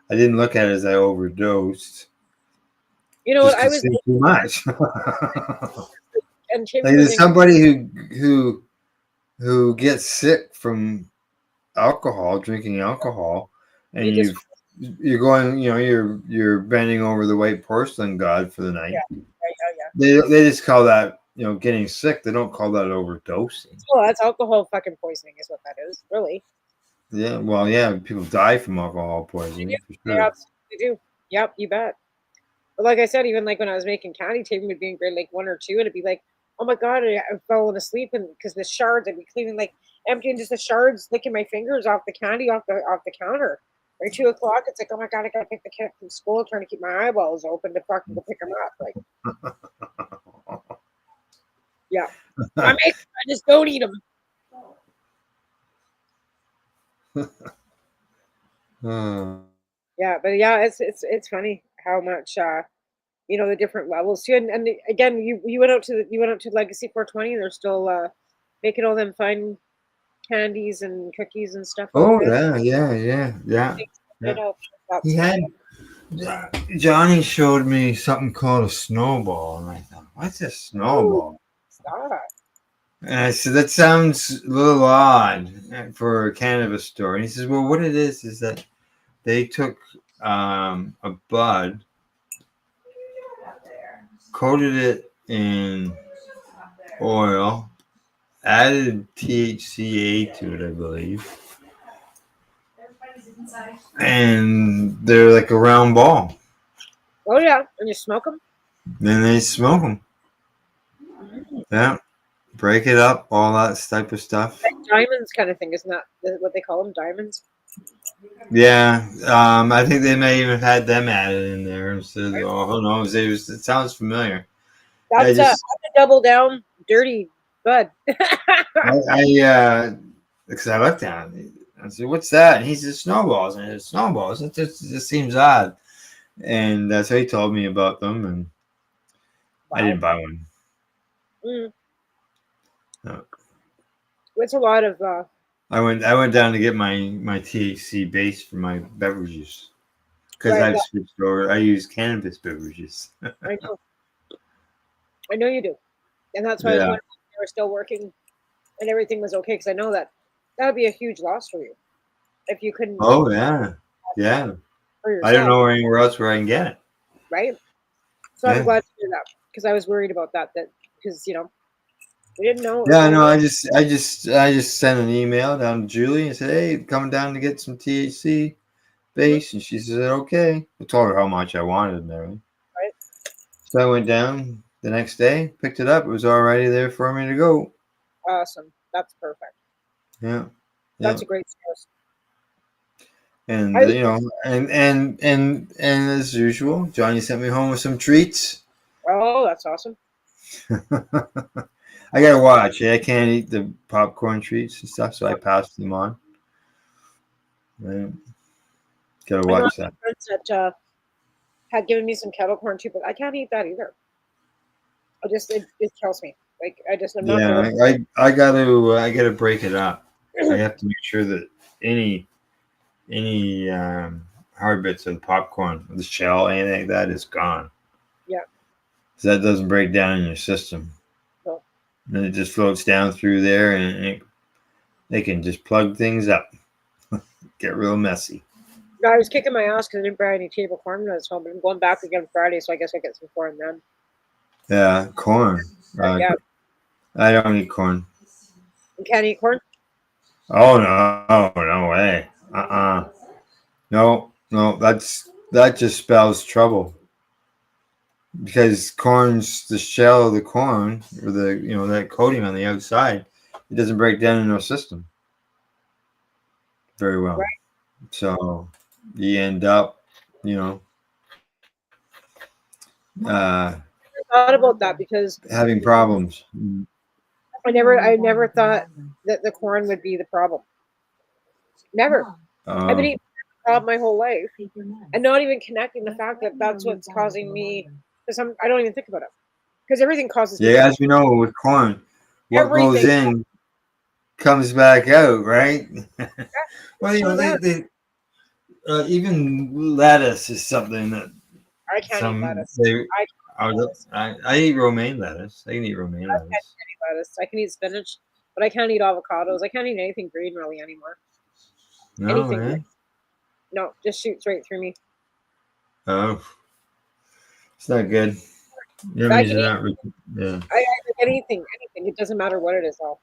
I didn't look at it as I overdosed. You know what? Just I was consumed too much. and Tim Like was there's in. somebody who gets sick from alcohol, drinking alcohol, and You just you're going, you're bending over the white porcelain god for the night. yeah, yeah. They just call that getting sick. They don't call that overdosing. Well, that's alcohol fucking poisoning, is what that is, really. Yeah, well, yeah, people die from alcohol They do. poisoning for They sure. absolutely do. Yep, you bet. But like I said, even like when I was making candy, Tatum would be in grade like 1 or 2, and it'd be like, oh my god, I've fallen asleep, and because the shards, I'd be cleaning like emptying just the shards, licking my fingers off the candy off the counter. By 2 o'clock, it's like, oh my god, I gotta pick the kid up from school, trying to keep my eyeballs open to fucking go pick him up. Like, yeah, I just don't eat them. Oh. Yeah, but yeah, it's funny how much the different levels too. And again, you went out to Legacy 420, and they're still making all them fine candies and cookies and stuff out Oh there. yeah. I know He that's had Johnny showed me something called a snowball, and I thought, what's a oh, snowball? stop. And I said, that sounds a little odd for a cannabis store. And he says, well, what it is that they took a bud, coated it in oil, added THCA to it, I believe, and they're like a round ball. Oh yeah, and you smoke them. Then they smoke them. Yeah, break it up, all that type of stuff. Like diamonds kind of thing, isn't that what they call them? Diamonds. Yeah, I think they may even have had them added in there instead of, oh, who knows? It sounds familiar. That's Just a double down dirty bud. because I looked at it, I said, "What's that?" And he said, "Snowballs." And I said, "Snowballs." It just seems odd, and that's how he told me about them, and I Wow. didn't buy one. Mm. No. It's a lot of I went down to get my THC base for my beverages because right. I've switched over. I use cannabis beverages. I know you do, and that's why I was Yeah. wondering if you were still working and everything was okay, because I know that would be a huge loss for you if you couldn't Oh yeah. Yeah. for I don't yourself, know anywhere else where I can get it. right? So I'm Yeah. glad to hear that, because I was worried about that because we didn't know what was Yeah, going no, on. I just sent an email down to Julie and said, "Hey, coming down to get some THC base," and she said, "Okay." I told her how much I wanted and everything. Right? So I went down the next day, picked it up. It was already there for me to go. Awesome. That's perfect. Yeah, yeah. That's a great source. And I and as usual, Johnny sent me home with some treats. Oh, that's awesome. I gotta watch. I can't eat the popcorn treats and stuff, so I passed them on. Right. Gotta I know I watch have that. friends that had given me some kettle corn too, but I can't eat that either. It kills me. Like I'm not Yeah, gonna. I gotta break it up. I have to make sure that any hard bits of the popcorn, the shell, anything like that is gone. Yeah. So that doesn't break down in your system. No. And it just floats down through there, and they can just plug things up, get real messy. I was kicking my ass because I didn't buy any table corn when I was home, but I'm going back again Friday, so I guess I get some corn then. Yeah, corn. Yeah. I don't eat corn. You can't eat corn? Oh no way. No, that just spells trouble. Because corn's the shell of the corn, or that coating on the outside, it doesn't break down in our system very well. Right. So you end up, you know, uh, I thought about that because having problems. I never thought that the corn would be the problem. Never. I've been Uh, eating problem my whole life, and not even connecting the fact that that's what's causing me. Because I don't even think about it. Because everything causes me. Yeah, as we know with corn, what goes in comes back out, right? Well, you know, even lettuce is something that I can't eat lettuce. I eat romaine lettuce. I can eat romaine lettuce. I can't eat lettuce. I can eat spinach, but I can't eat avocados. I can't eat anything green really anymore. No, anything man. green. No, just shoots right through me. Oh, it's not good. Yeah, I anything. It doesn't matter what it is. Though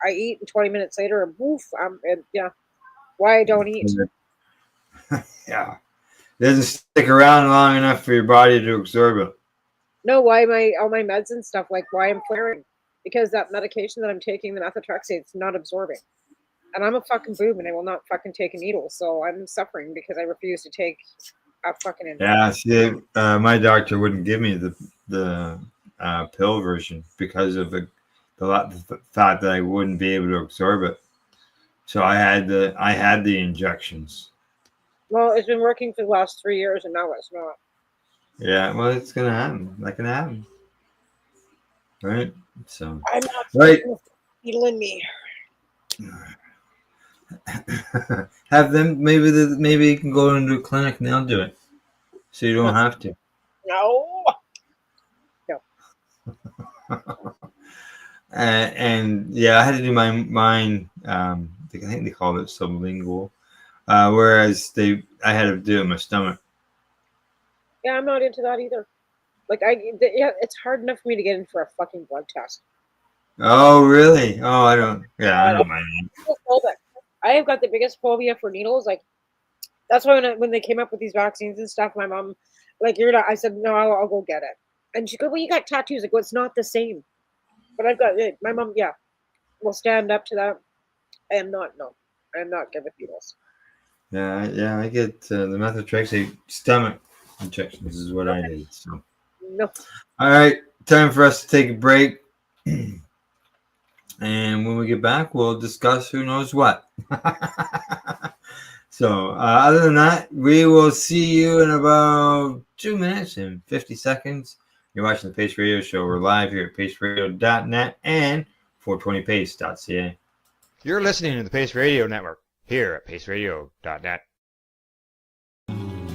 I eat, and 20 minutes later, and woof. Yeah. Why I don't eat? Yeah, it doesn't stick around long enough for your body to absorb it. No, why all my meds and stuff, like why I'm flaring? Because that medication that I'm taking, the methotrexate, it's not absorbing. And I'm a fucking boob, and I will not fucking take a needle. So I'm suffering because I refuse to take a fucking injection. Yeah, see, my doctor wouldn't give me the pill version because of the fact that I wouldn't be able to absorb it. So I had the injections. Well, it's been working for the last 3 years, and now it's not. Yeah, well, it's gonna happen. That can happen, right? So I'm not right. Needle in me. Have them maybe you can go into a clinic and they'll do it, so you don't have to. No. And yeah, I had to do mine. I think they call it sublingual, whereas I had to do it in my stomach. Yeah, I'm not into that either. Like it's hard enough for me to get in for a fucking blood test. Oh really? Oh, I don't. Yeah, I don't mind. I have got the biggest phobia for needles. Like that's why when they came up with these vaccines and stuff, my mom, like you're not. I said no, I'll go get it. And she goes, well, you got tattoos. I go, it's not the same. But I've got it. My mom, yeah, will stand up to that. I am not good with needles. Yeah, I get the methotrexate stomach injections is what I did. So. No. All right, time for us to take a break. And when we get back, we'll discuss who knows what. So, other than that, we will see you in about 2 minutes and 50 seconds. You're watching the Pace Radio Show. We're live here at paceradio.net and 420pace.ca. You're listening to the Pace Radio Network here at paceradio.net.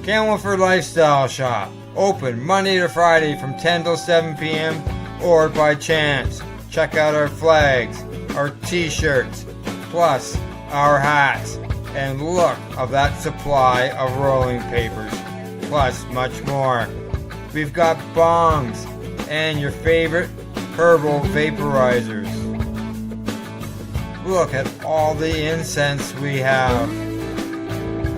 Camelford Lifestyle Shop. Open Monday to Friday from 10 till 7 p.m. or by chance. Check out our flags, our t-shirts, plus our hats, and look of that supply of rolling papers, plus much more. We've got bongs and your favorite herbal vaporizers. Look at all the incense we have,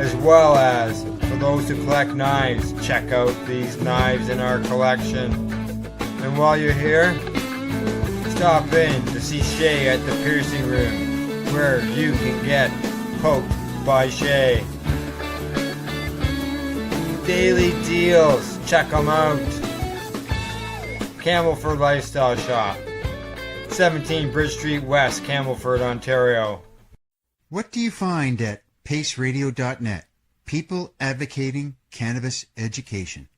as well as for those who collect knives, check out these knives in our collection. And while you're here, stop in to see Shay at the piercing room, where you can get poked by Shay. Daily deals, check them out. Camelford Lifestyle Shop, 17 Bridge Street West, Camelford, Ontario. What do you find at paceradio.net? People advocating cannabis education.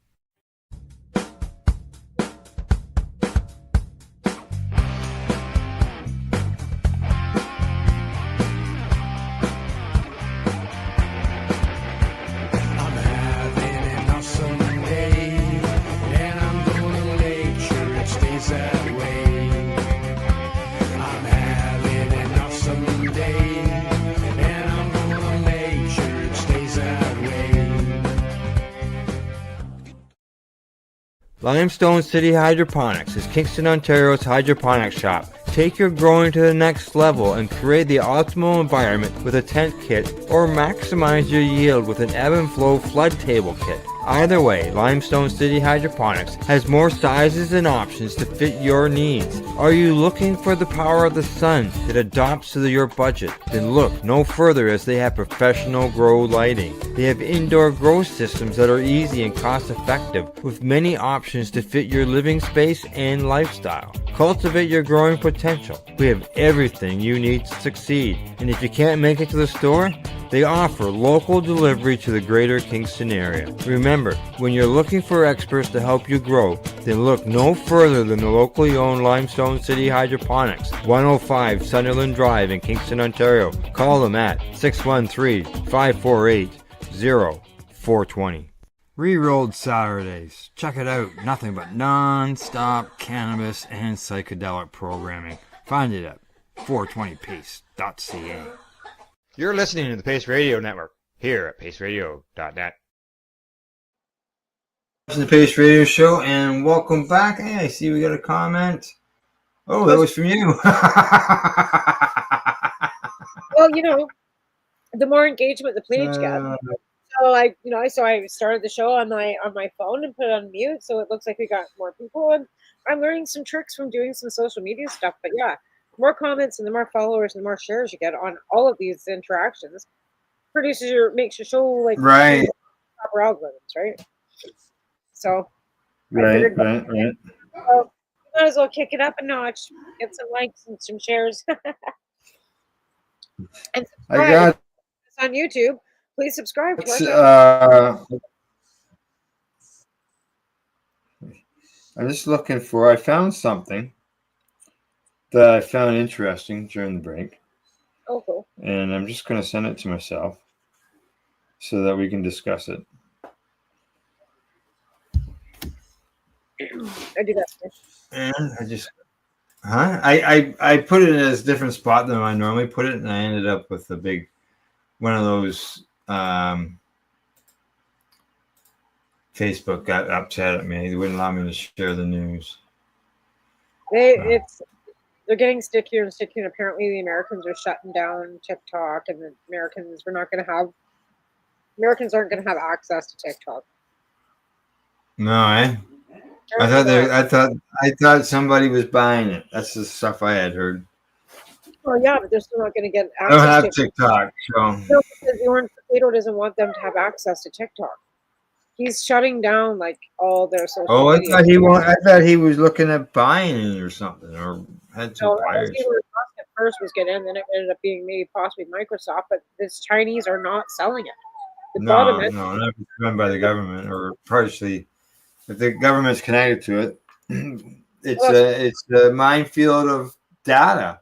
Limestone City Hydroponics is Kingston, Ontario's hydroponics shop. Take your growing to the next level and create the optimal environment with a tent kit, or maximize your yield with an ebb and flow flood table kit. Either way, Limestone City Hydroponics has more sizes and options to fit your needs. Are you looking for the power of the sun that adapts to your budget? Then look no further, as they have professional grow lighting. They have indoor grow systems that are easy and cost effective, with many options to fit your living space and lifestyle. Cultivate your growing potential. We have everything you need to succeed. And if you can't make it to the store, They offer local delivery to the greater Kingston area. Remember, when you're looking for experts to help you grow, then look no further than the locally owned Limestone City Hydroponics, 105 Sunderland Drive in Kingston, Ontario. Call them at 613-548-0420. Rerolled Saturdays. Check it out. Nothing but non-stop cannabis and psychedelic programming. Find it at 420pace.ca. You're listening to the Pace Radio Network here at paceradio.net. This is the Pace Radio Show, and welcome back. Hey, I see we got a comment. Oh, that was from you. Well, the more engagement the page gets. So I started the show on my phone and put it on mute, so it looks like we got more people, and I'm learning some tricks from doing some social media stuff. But yeah, the more comments and the more followers and the more shares you get on all of these interactions, makes your show like Right. proper algorithms, right? So Right. So you might as well kick it up a notch, get some likes and some shares, and I subscribe got. on YouTube. Please subscribe to our channel. I'm just looking for. I found something that I found interesting during the break. Oh, cool. And I'm just going to send it to myself so that we can discuss it. I do that too. And I put it in a different spot than I normally put it, and I ended up with a big one of those. Facebook got upset at me. They wouldn't allow me to share the news. They're getting stickier and stickier. Apparently, the Americans are shutting down TikTok, and the Americans aren't going to have access to TikTok. No, I thought somebody was buying it. That's the stuff I had heard. Well, yeah, but they're still not going to get access. I don't have TikTok, so no, because Plato doesn't want them to have access to TikTok. He's shutting down like all their social. Oh, media. I thought he was looking at buying it or something, or had some buyers. At first was get in, then it ended up being maybe possibly Microsoft, but this Chinese are not selling it. No, not run by the government, or partially. If the government's connected to it, it's a minefield of data.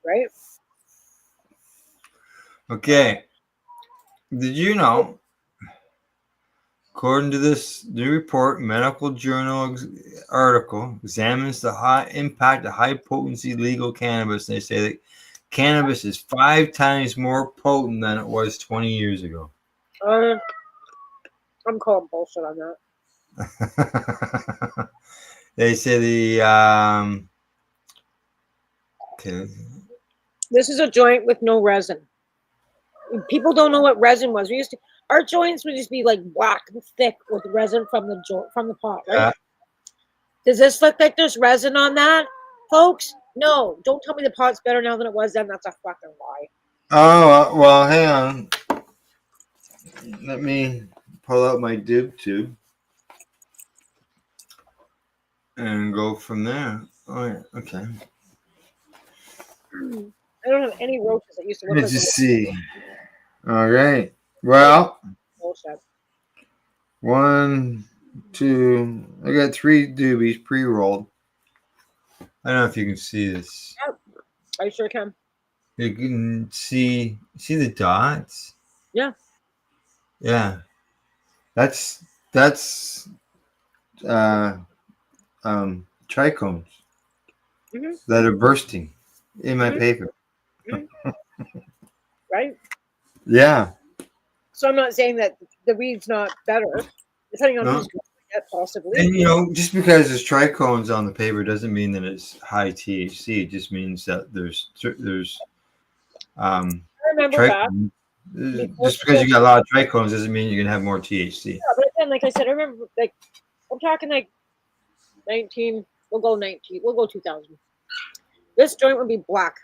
Right. Okay. Did you know? According to this new report, Medical Journal article examines the high impact of high-potency legal cannabis. They say that cannabis is 5 times more potent than it was 20 years ago. I'm calling bullshit on that. They say okay. This is a joint with no resin. People don't know what resin was. Our joints would just be like black and thick with resin from the pot, right? Yeah. Does this look like there's resin on that, folks? No. Don't tell me the pot's better now than it was then. That's a fucking lie. Oh, well, hang on. Let me pull out my dib tube and go from there. Oh, yeah. Okay. I don't have any roaches that used to look Let's like just see. All right. Well, bullshit. 1, 2. I got 3 doobies pre-rolled. I don't know if you can see this. Yep. I sure can. You can see the dots. Yeah. Yeah. That's trichomes that are bursting in my paper. Right? Yeah. So I'm not saying that the weed's not better, depending on who's growing it, possibly. And just because there's trichomes on the paper doesn't mean that it's high THC. It just means that there's I remember back. Just because you got a lot of trichomes doesn't mean you're gonna have more THC. Yeah, but again, like I said, I remember I'm talking like 19. We'll go 19. We'll go 2000. This joint would be black.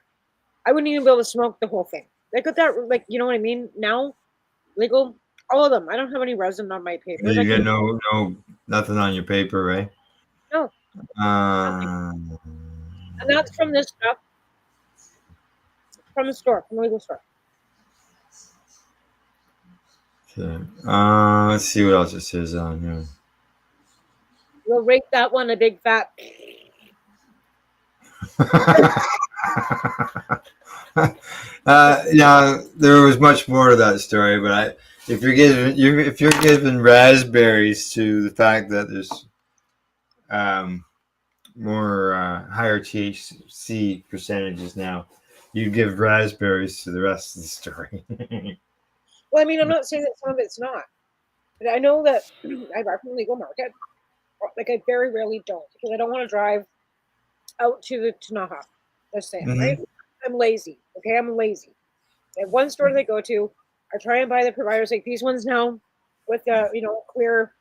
I wouldn't even be able to smoke the whole thing. Like with that, like you know what I mean? Now, legal, all of them. I don't have any resin on my paper. You get nothing on your paper, right? No. And that's from this stuff from the store, from the legal store. Okay. Let's see what else it says on here. We'll rate that one a big fat. There was much more to that story, but if you're giving raspberries to the fact that there's more higher THC percentages now, you give raspberries to the rest of the story. Well, I mean, I'm not saying that some of it's not, but I know that I buy from the legal market. Like I very rarely don't because I don't want to drive out to the Tanaha. Just saying, right? Hmm. I'm lazy. Okay, I'm lazy. I have one store that I go to. I try and buy the providers like these ones now with the clear.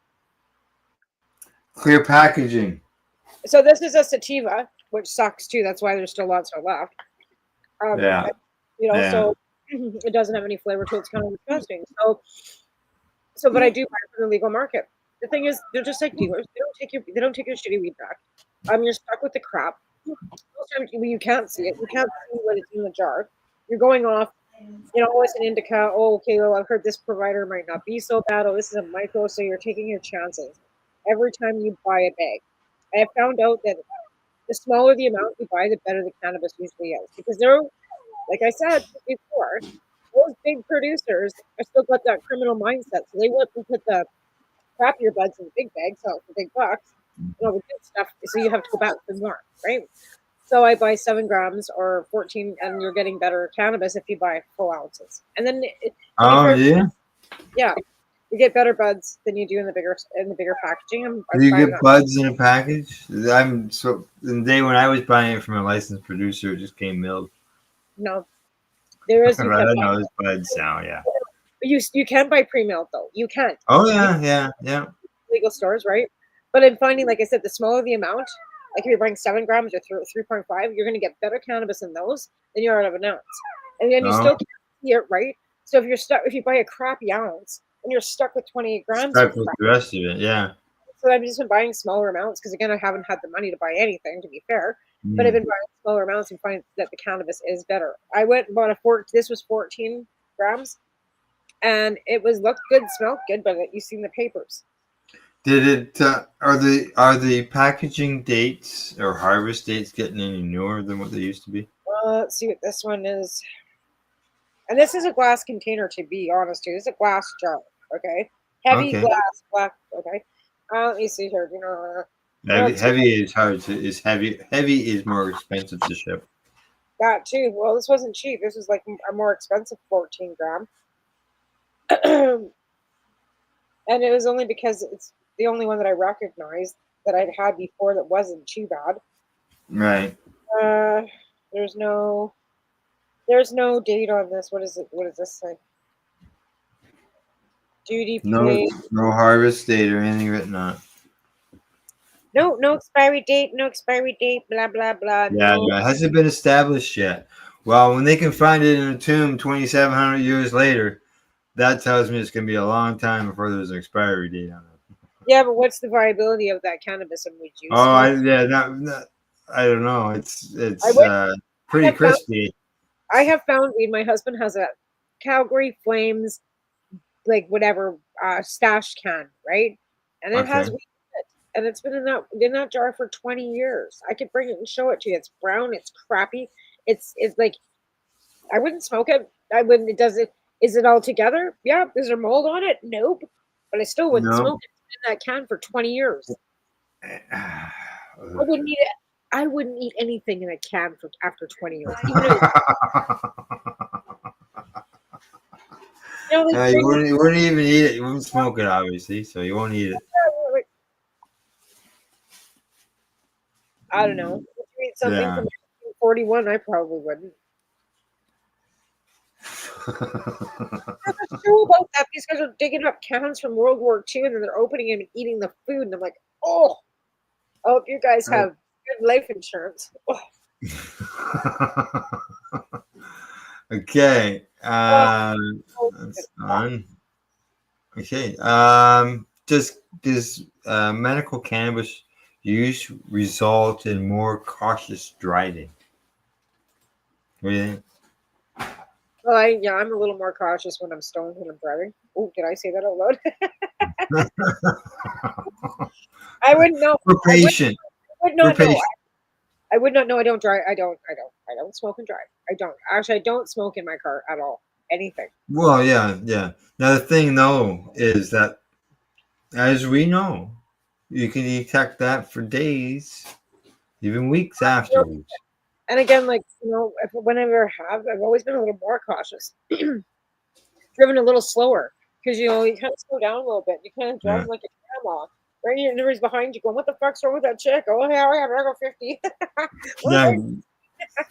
Clear packaging. So this is a sativa, which sucks too. That's why there's still lots are left. Yeah. Yeah. So it doesn't have any flavor to it. It's kind of disgusting. But I do buy it from the legal market. The thing is, they're just like dealers. They don't take your shitty weed back. You're stuck with the crap. Most times you can't see it. You can't see what it's in the jar. You're going off. Oh, it's an indica. Oh, okay. Well, I've heard this provider might not be so bad. Oh, this is a micro. So you're taking your chances every time you buy a bag. I have found out that the smaller the amount you buy, the better the cannabis usually is because they're, like I said before, those big producers are still got that criminal mindset. So they want to put the crappier buds in the big bags, sell it for big bucks, and all the good stuff. So you have to go back for more, right? So I buy 7 grams or 14, and you're getting better cannabis if you buy full ounces. And then when you Oh start, yeah. yeah, you get better buds than you do in the bigger packaging. Do I'm you finding get that. buds in a package? The day when I was buying it from a licensed producer, it just came milled. No, there is But you I can don't buy. know, it's buds now. Yeah. You can buy pre-milled though. You can. Oh You yeah, yeah, yeah. legal stores, right? But I'm finding, like I said, the smaller the amount, like if you're buying 7 grams or 3.5, you're going to get better cannabis in those than you are out of an ounce. And then you Oh, still can't see it, right? So if you buy a crappy ounce and you're stuck with 28 grams of stuck with crap. the rest of it. Yeah. So I've just been buying smaller amounts because, again, I haven't had the money to buy anything, to be fair. But I've Mm. been buying smaller amounts and find that the cannabis is better. I went and bought this was 14 grams, and it was looked good, smelled good, but you've seen the papers. Did it? Are the packaging dates or harvest dates getting any newer than what they used to be? Let's see what this one is. And this is a glass container, to be honest, too. This is a glass jar, okay? Heavy Okay. glass, black, okay? Let me see here. Heavy is hard to is heavy. Heavy is more expensive to ship. That too. Well, this wasn't cheap. This was like a more expensive 14 gram. And it was only because it's the only one that I recognized that I'd had before that wasn't too bad. Right. Uh, there's no date on this. What is it? What does this say? Duty No, paid. no harvest date or anything written on it. No expiry date. No expiry date. Blah blah blah. Yeah, No. yeah, it hasn't been established yet. Well, when they can find it in a tomb 2,700 years later, that tells me it's going to be a long time before there's an expiry date on it. Yeah, but what's the viability of that cannabis and weed juice? Oh, I don't know. It's I it's went. uh, I pretty have found. crispy. I have found weed. My husband has a Calgary Flames, like whatever, stash can, right? And it has Okay. weed in it, and it's been in that jar for 20 years. I could bring it and show it to you. It's brown. It's crappy. It's like I wouldn't smoke it. I wouldn't. It does it. Is it all together? Yeah. Is there mold on it? Nope. But I still wouldn't No. smoke it. It's been in that can for 20 years. I wouldn't eat it. I wouldn't eat anything in a can for after 20 years. Even if like you wouldn't even eat it. You wouldn't smoke it, obviously, so you won't eat it. I don't know. If you eat something Yeah. from 1941, I probably wouldn't. There's a show about that. These guys are digging up cans from World War II and then they're opening them and eating the food. And I'm like, oh, I hope you guys have good life insurance. Oh. Okay. That's fun. Okay. Does medical cannabis use result in more cautious driving? What do you think? Well, I'm a little more cautious when I'm stoned when I'm driving. Oh, did I say that out loud? I wouldn't know. We're I patient. would We're not know. patient. I would not know. I don't drive. I don't smoke and drive. I don't. Actually, I don't smoke in my car at all. Anything. Well, yeah, yeah. Now the thing though is that, as we know, you can detect that for days, even weeks afterwards. And again, like, if whenever I have, I've always been a little more cautious. Driven a little slower because you kind of slow down a little bit. You kind of drive Yeah, like a grandma. Right? And everybody's behind you going, "What the fuck's wrong with that chick? Oh, yeah, I gotta go 50." What yeah. am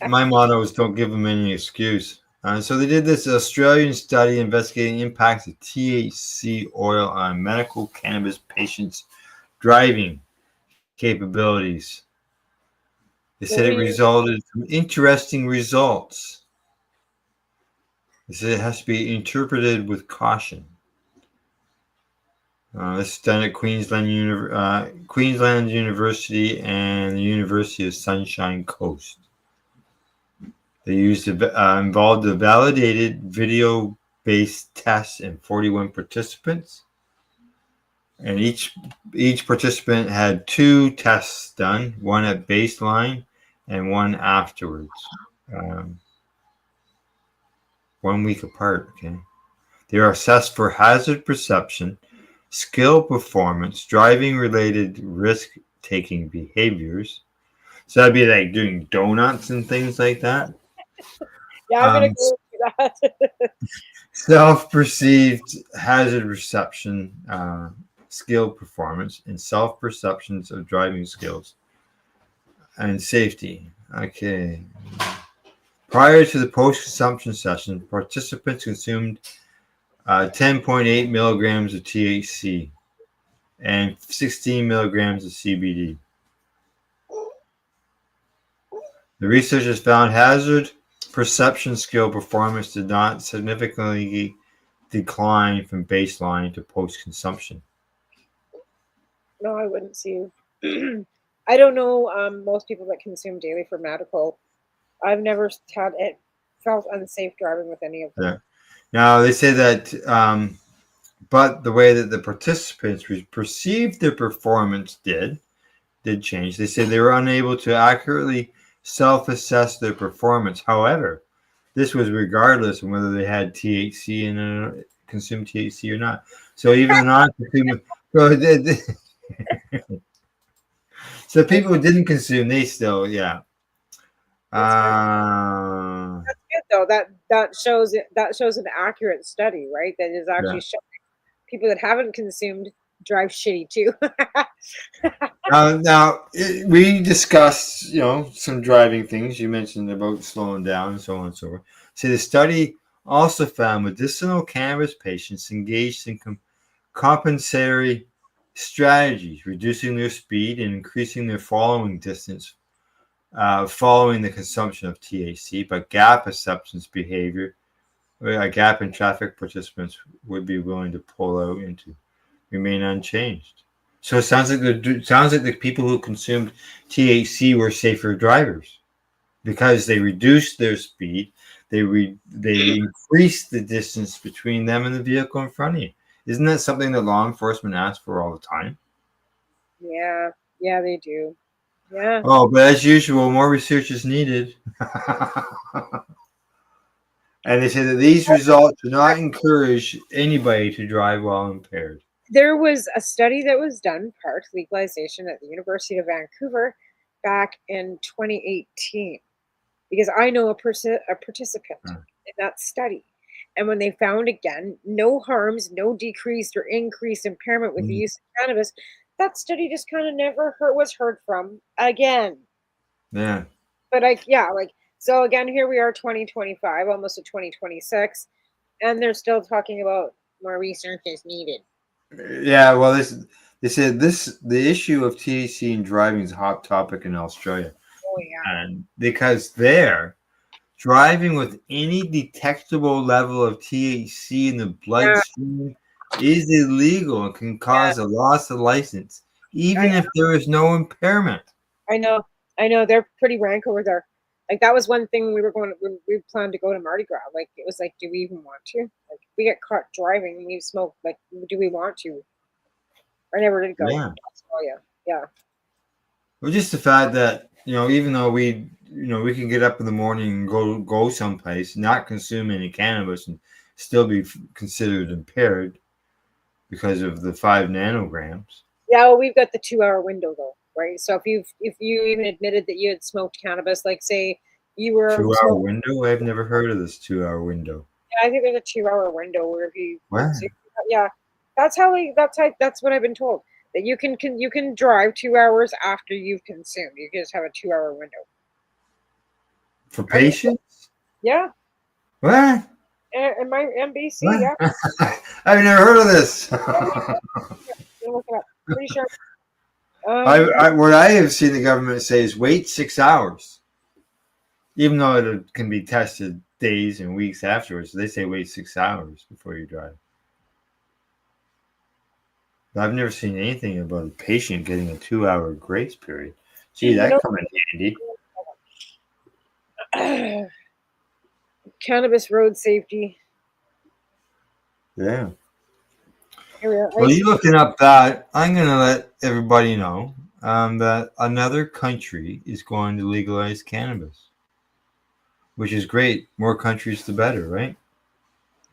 My motto is don't give them any excuse. So they did this Australian study investigating impacts of THC oil on medical cannabis patients' driving capabilities. They What said were it you? resulted in some interesting results. They said it has to be interpreted with caution. This is done at Queensland University and the University of Sunshine Coast. They involved a validated video-based test in 41 participants, and each participant had 2 tests done, one at baseline and one afterwards, um, 1 week apart. Okay, they are assessed for hazard perception, skill performance, driving-related risk-taking behaviors. So that'd be like doing donuts and things like that. Yeah, I'm gonna Um, go with that. Self-perceived hazard perception, skill performance, and self-perceptions of driving skills and safety. Okay. Prior to the post-consumption session, participants consumed 10.8 milligrams of THC and 16 milligrams of CBD. The researchers found hazard perception skill performance did not significantly decline from baseline to post-consumption. No, I wouldn't see. I don't know. Most people that consume daily for medical, I've never had it felt unsafe driving with any of them. Yeah. Now they say that, but the way that the participants perceived their performance did change. They said they were unable to accurately self-assess their performance. However, this was regardless of whether they had THC and consumed THC or not. So even the non-consumer, so people who didn't consume, they still, yeah. That's good. Uh, That's good though. That shows an accurate study, right? That is yeah. actually showing people that haven't consumed drive shitty too. Now we discussed, some driving things. You mentioned about slowing down and so on and so forth. See, the study also found medicinal cannabis patients engaged in compensatory strategies, reducing their speed and increasing their following distance following the consumption of THC, but gap acceptance behavior, a gap in traffic participants would be willing to pull out into, remain unchanged. So it sounds like the people who consumed THC were safer drivers because they reduced their speed. They increased the distance between them and the vehicle in front of you. Isn't that something that law enforcement asks for all the time? Yeah, yeah, they do. Yeah, Oh, but as usual, more research is needed. And they say that these results do not encourage anybody to drive while impaired. there was a study that was done, part legalization at the University of Vancouver, back in 2018, because I know a participant in that study. And when they found again no harms, no decreased or increased impairment with the Mm. use of cannabis, that study just kind of never was heard from again. Yeah. But so again, here we are, 2025, almost to 2026, and they're still talking about more research is needed. Yeah, well, they said the issue of THC in driving is a hot topic in Australia, Oh yeah, and because there, driving with any detectable level of THC in the yeah, bloodstream is illegal and can yeah. cause a loss of license, I even if there is no impairment. I know, I know. They're pretty rank over there. Like that was one thing we were going. When we planned to go to Mardi Gras. Like it was like, do we even want to? Like we get caught driving and we smoke. Like, do we want to? I never did go. Yeah. Oh yeah. Well, just the fact that, even though we can get up in the morning and go someplace, not consume any cannabis, and still be considered impaired because of the 5 nanograms. Yeah, well, we've got the 2-hour window though, right? So if you even admitted that you had smoked cannabis, like say you were 2-hour window? I've never heard of this 2-hour window. Yeah, I think there's a 2-hour window where if you, What? so, yeah, that's that's what I've been told, that you can drive 2 hours after you've consumed. You can just have a 2-hour window. For patients? Yeah, What? in my MBC, What? yeah. I've never heard of this. You look it up. Pretty sure. What I have seen the government say is wait 6 hours, even though it can be tested days and weeks afterwards. So they say wait 6 hours before you drive. But I've never seen anything about a patient getting a 2-hour grace period. Gee, that come in handy. Cannabis road safety. Yeah. Here Well, you looking up that, I'm going to let everybody know that another country is going to legalize cannabis, which is great. More countries, the better, right?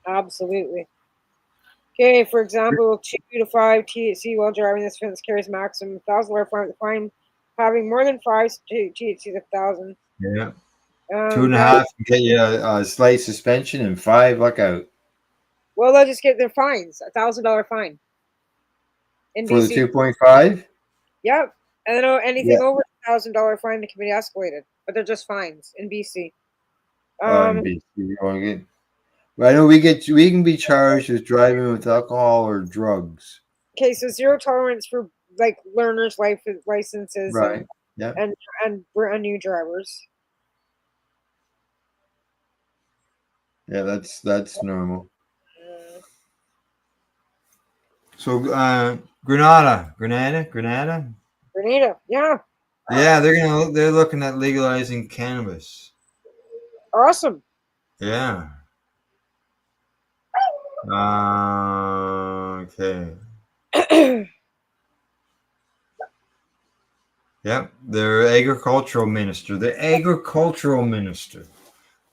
Absolutely. Okay, for example, 2 to 5 THC while driving. This offense carries maximum $1,000 fine. Having more than 5 THC is $1,000. Yeah. 2.5 get you a slight suspension and 5 luck out. Well, they'll just get their fines, $1,000 fine. In For the BC. 2.5? Yep. And then anything over $1,000 fine can be escalated, but they're just fines in BC. In BC. I know we can be charged with driving with alcohol or drugs. Okay, so zero tolerance for like learners' licenses, Right. and new drivers. Yeah, that's normal. So Grenada, yeah. Yeah, they're looking at legalizing cannabis. Awesome. Yeah. Okay. Yep, their agricultural minister.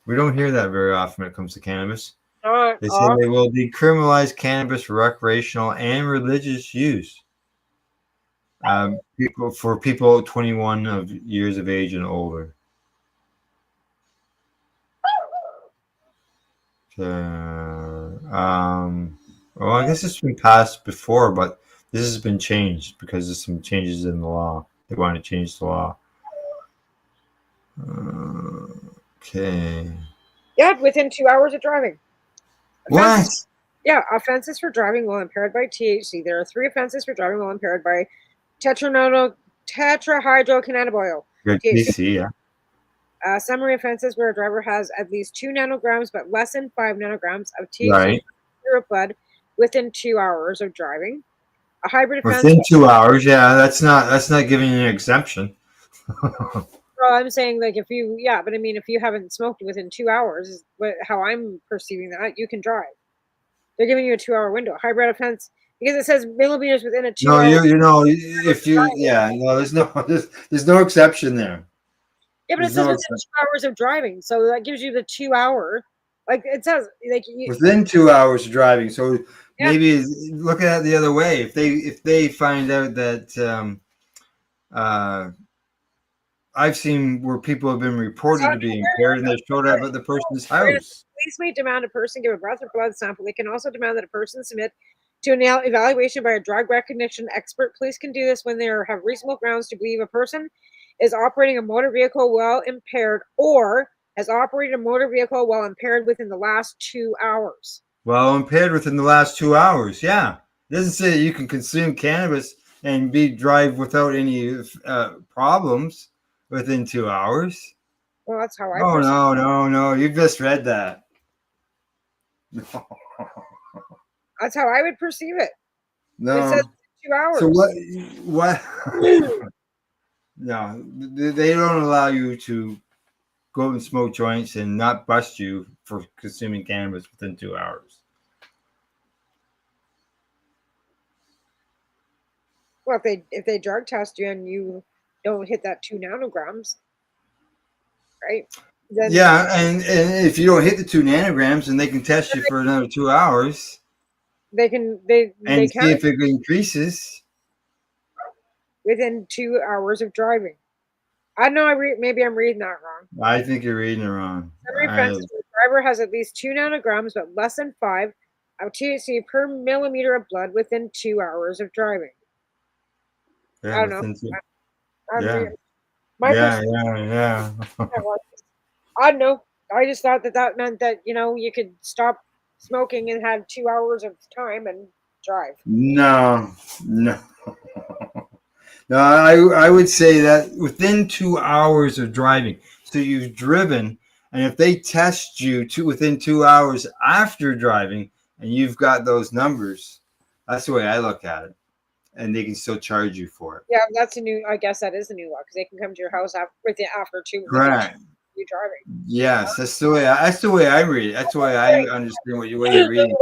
We don't hear that very often when it comes to cannabis. They say they will decriminalize cannabis for recreational and religious use. People 21 years of age and older. Well, I guess it's been passed before, but this has been changed because there's some changes in the law. They want to change the law. Okay. Yeah, within 2 hours of driving. What? Yeah, offenses for driving while impaired by THC. There are 3 offenses for driving while impaired by tetrahydrocannabinol. Good THC, yeah. Summary offenses where a driver has at least 2 nanograms but less than 5 nanograms of THC Right. in blood within 2 hours of driving. A hybrid offense Within 2 hours, yeah, that's not giving you an exemption. Well, I'm saying like if you haven't smoked within 2 hours, is how I'm perceiving that, you can drive. They're giving you a 2-hour window. Hybrid offense because it says millimeters within a 2 No, hour. there's no exception there. Yeah, but it says within 2 hours of driving, so that gives you the 2 hour. Like it says, like within 2 hours of driving. So maybe look at it the other way. If they find out that I've seen where people have been reported to be impaired and they showed up at the person's house. Police may demand a person give a breath or blood sample. They can also demand that a person submit to an evaluation by a drug recognition expert. Police can do this when they have reasonable grounds to believe a person is operating a motor vehicle while impaired or has operated a motor vehicle while impaired within the last 2 hours. Well, impaired within the last 2 hours, yeah. It doesn't say you can consume cannabis and drive without any problems within 2 hours. Well, that's how I. Oh no! You misread that. That's how I would perceive it. No. It says 2 hours. So what? No, they don't allow you to go and smoke joints and not bust you for consuming cannabis within 2 hours. Well, if they drug test you and you don't hit that 2 nanograms, right? Then Yeah, and if you don't hit the 2 nanograms, then they can test you for another 2 hours they can and see count if it increases. within 2 hours of driving. I know maybe I'm reading that wrong. I think you're reading it wrong. Every offense, the driver has at least 2 nanograms, but less than 5 of THC per millimeter of blood within 2 hours of driving. Yeah, I don't know. within two. I'm Yeah, reading. My yeah, perspective, yeah. I don't know. I just thought that meant that you could stop smoking and have 2 hours of time and drive. No, no. No, I would say that within 2 hours of driving. So you've driven, and if they test you within 2 hours after driving, and you've got those numbers, that's the way I look at it. And they can still charge you for it. Yeah, that's a new. I guess that is a new law because they can come to your house after two within Correct. you driving. Yes, that's the way. That's the way I read it. That's the way I understand what way you're reading.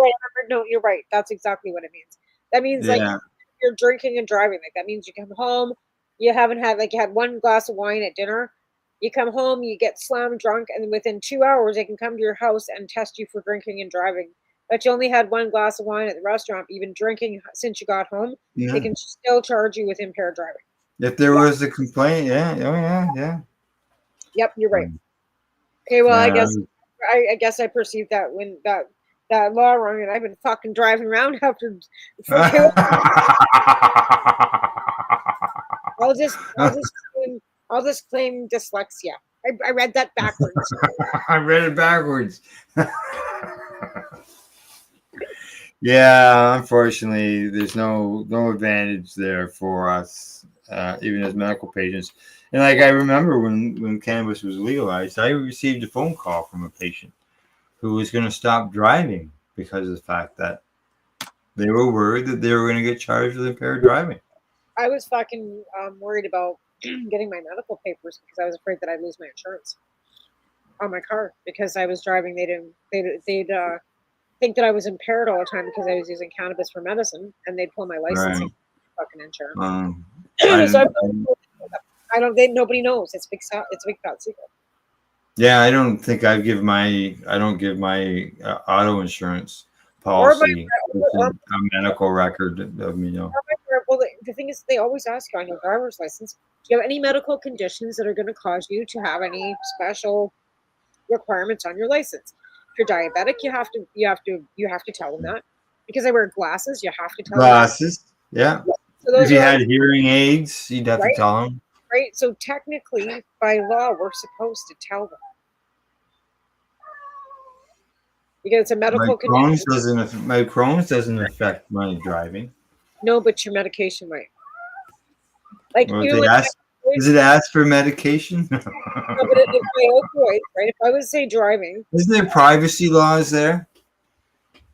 No, you're right. That's exactly what it means. That means like Yeah. you're drinking and driving. Like that means you come home, you haven't had you had one glass of wine at dinner. You come home, you get slammed drunk, and within 2 hours they can come to your house and test you for drinking and driving. But you only had one glass of wine at the restaurant. You've been drinking since you got home. Yeah. They can still charge you with impaired driving. If there was a complaint, yeah, oh yeah. Yep, you're right. Okay, well, I Yeah. guess I perceived that when that law wrong, and I've been fucking driving around after. I'll just claim dyslexia. I read that backwards. I read it backwards. Yeah, unfortunately, there's no advantage there for us, even as medical patients. And like I remember when cannabis was legalized, I received a phone call from a patient who was going to stop driving because of the fact that they were worried that they were going to get charged with impaired driving. I was fucking worried about getting my medical papers because I was afraid that I'd lose my insurance on my car because I was driving. They'd think that I was impaired all the time because I was using cannabis for medicine, and they'd pull my license and fucking insurance. Nobody knows. It's a big fat secret. Yeah, I don't think I give my auto insurance policy a medical record of me. No. Well, the thing is, they always ask you on your driver's license, do you have any medical conditions that are going to cause you to have any special requirements on your license? If you're diabetic, you have to tell them that. Because I wear glasses, you have to tell glasses. Them. Yeah. So if you had hearing aids, you'd have to tell them. Right. So technically, by law, we're supposed to tell them. Because it's a medical condition. My Crohn's doesn't affect my driving. No, but your medication might. Like does it ask for medication? No, but it's my opioids, right? If I would say driving, isn't there privacy laws there?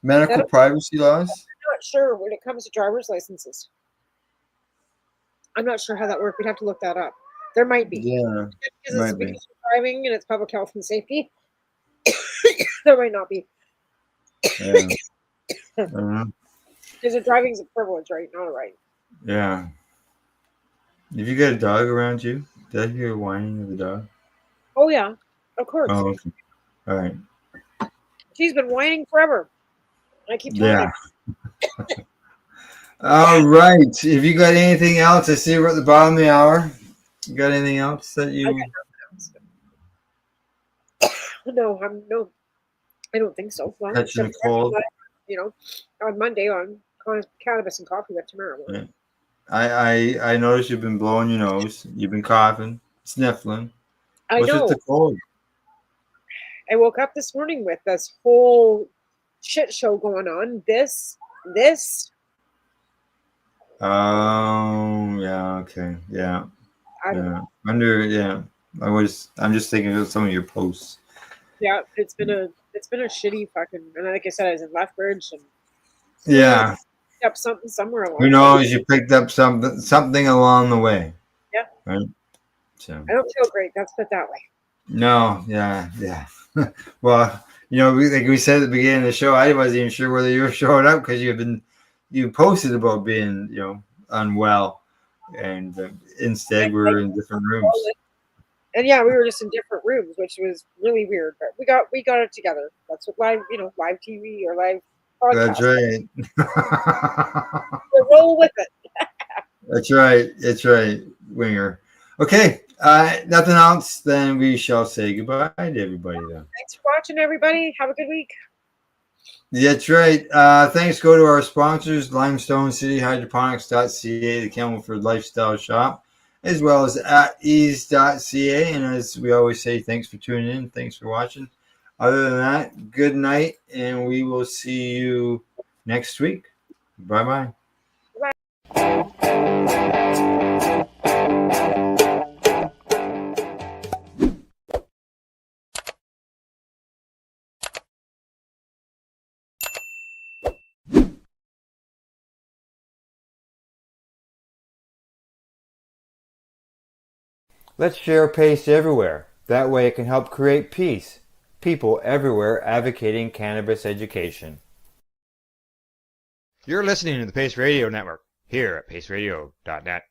Medical privacy laws? I'm not sure when it comes to driver's licenses. I'm not sure how that works. We'd have to look that up. There might be. Yeah. Because it's driving and it's public health and safety. There might not be. Yeah. Because driving is a privilege, right? Not a right. Yeah. Have you got a dog around you? Did I hear whining of the dog? Oh, yeah. Of course. Oh, okay. All right. She's been whining forever. I keep telling her. All right. Have you got anything else? I see we're at the bottom of the hour. You got anything else that you... No, I don't think so. Well, catching a cold? On Monday on cannabis and coffee with Tamara. Yeah. I noticed you've been blowing your nose. You've been coughing, sniffling. I know. What's it the cold? I woke up this morning with this whole shit show going on. This. Oh, yeah. Okay. Yeah. I don't know. I'm just thinking of some of your posts. Yeah, it's been a shitty fucking, and like I said, I was in Lethbridge and yeah, up something somewhere along. Who knows? You picked up something along the way. Yeah. Right. So I don't feel great. Let's put it that way. No, yeah, yeah. Well, like we said at the beginning of the show, I wasn't even sure whether you were showing up because you posted about being, unwell, and instead we're in different rooms. And yeah, we were just in different rooms, which was really weird. But we got it together. That's what live TV or live That's podcast. right. We'll roll with it. That's right. That's right, Winger. Okay. Nothing else. Then we shall say goodbye to everybody. Then. Thanks for watching, everybody. Have a good week. That's right. Thanks go to our sponsors, Limestone City Hydroponics.ca, the Campbellford Lifestyle Shop, as well as at ease.ca. And as we always say, thanks for tuning in. Thanks for watching. Other than that, good night, and we will see you next week. Bye-bye. Let's share PACE everywhere. That way it can help create peace. People everywhere advocating cannabis education. You're listening to the PACE Radio Network here at paceradio.net.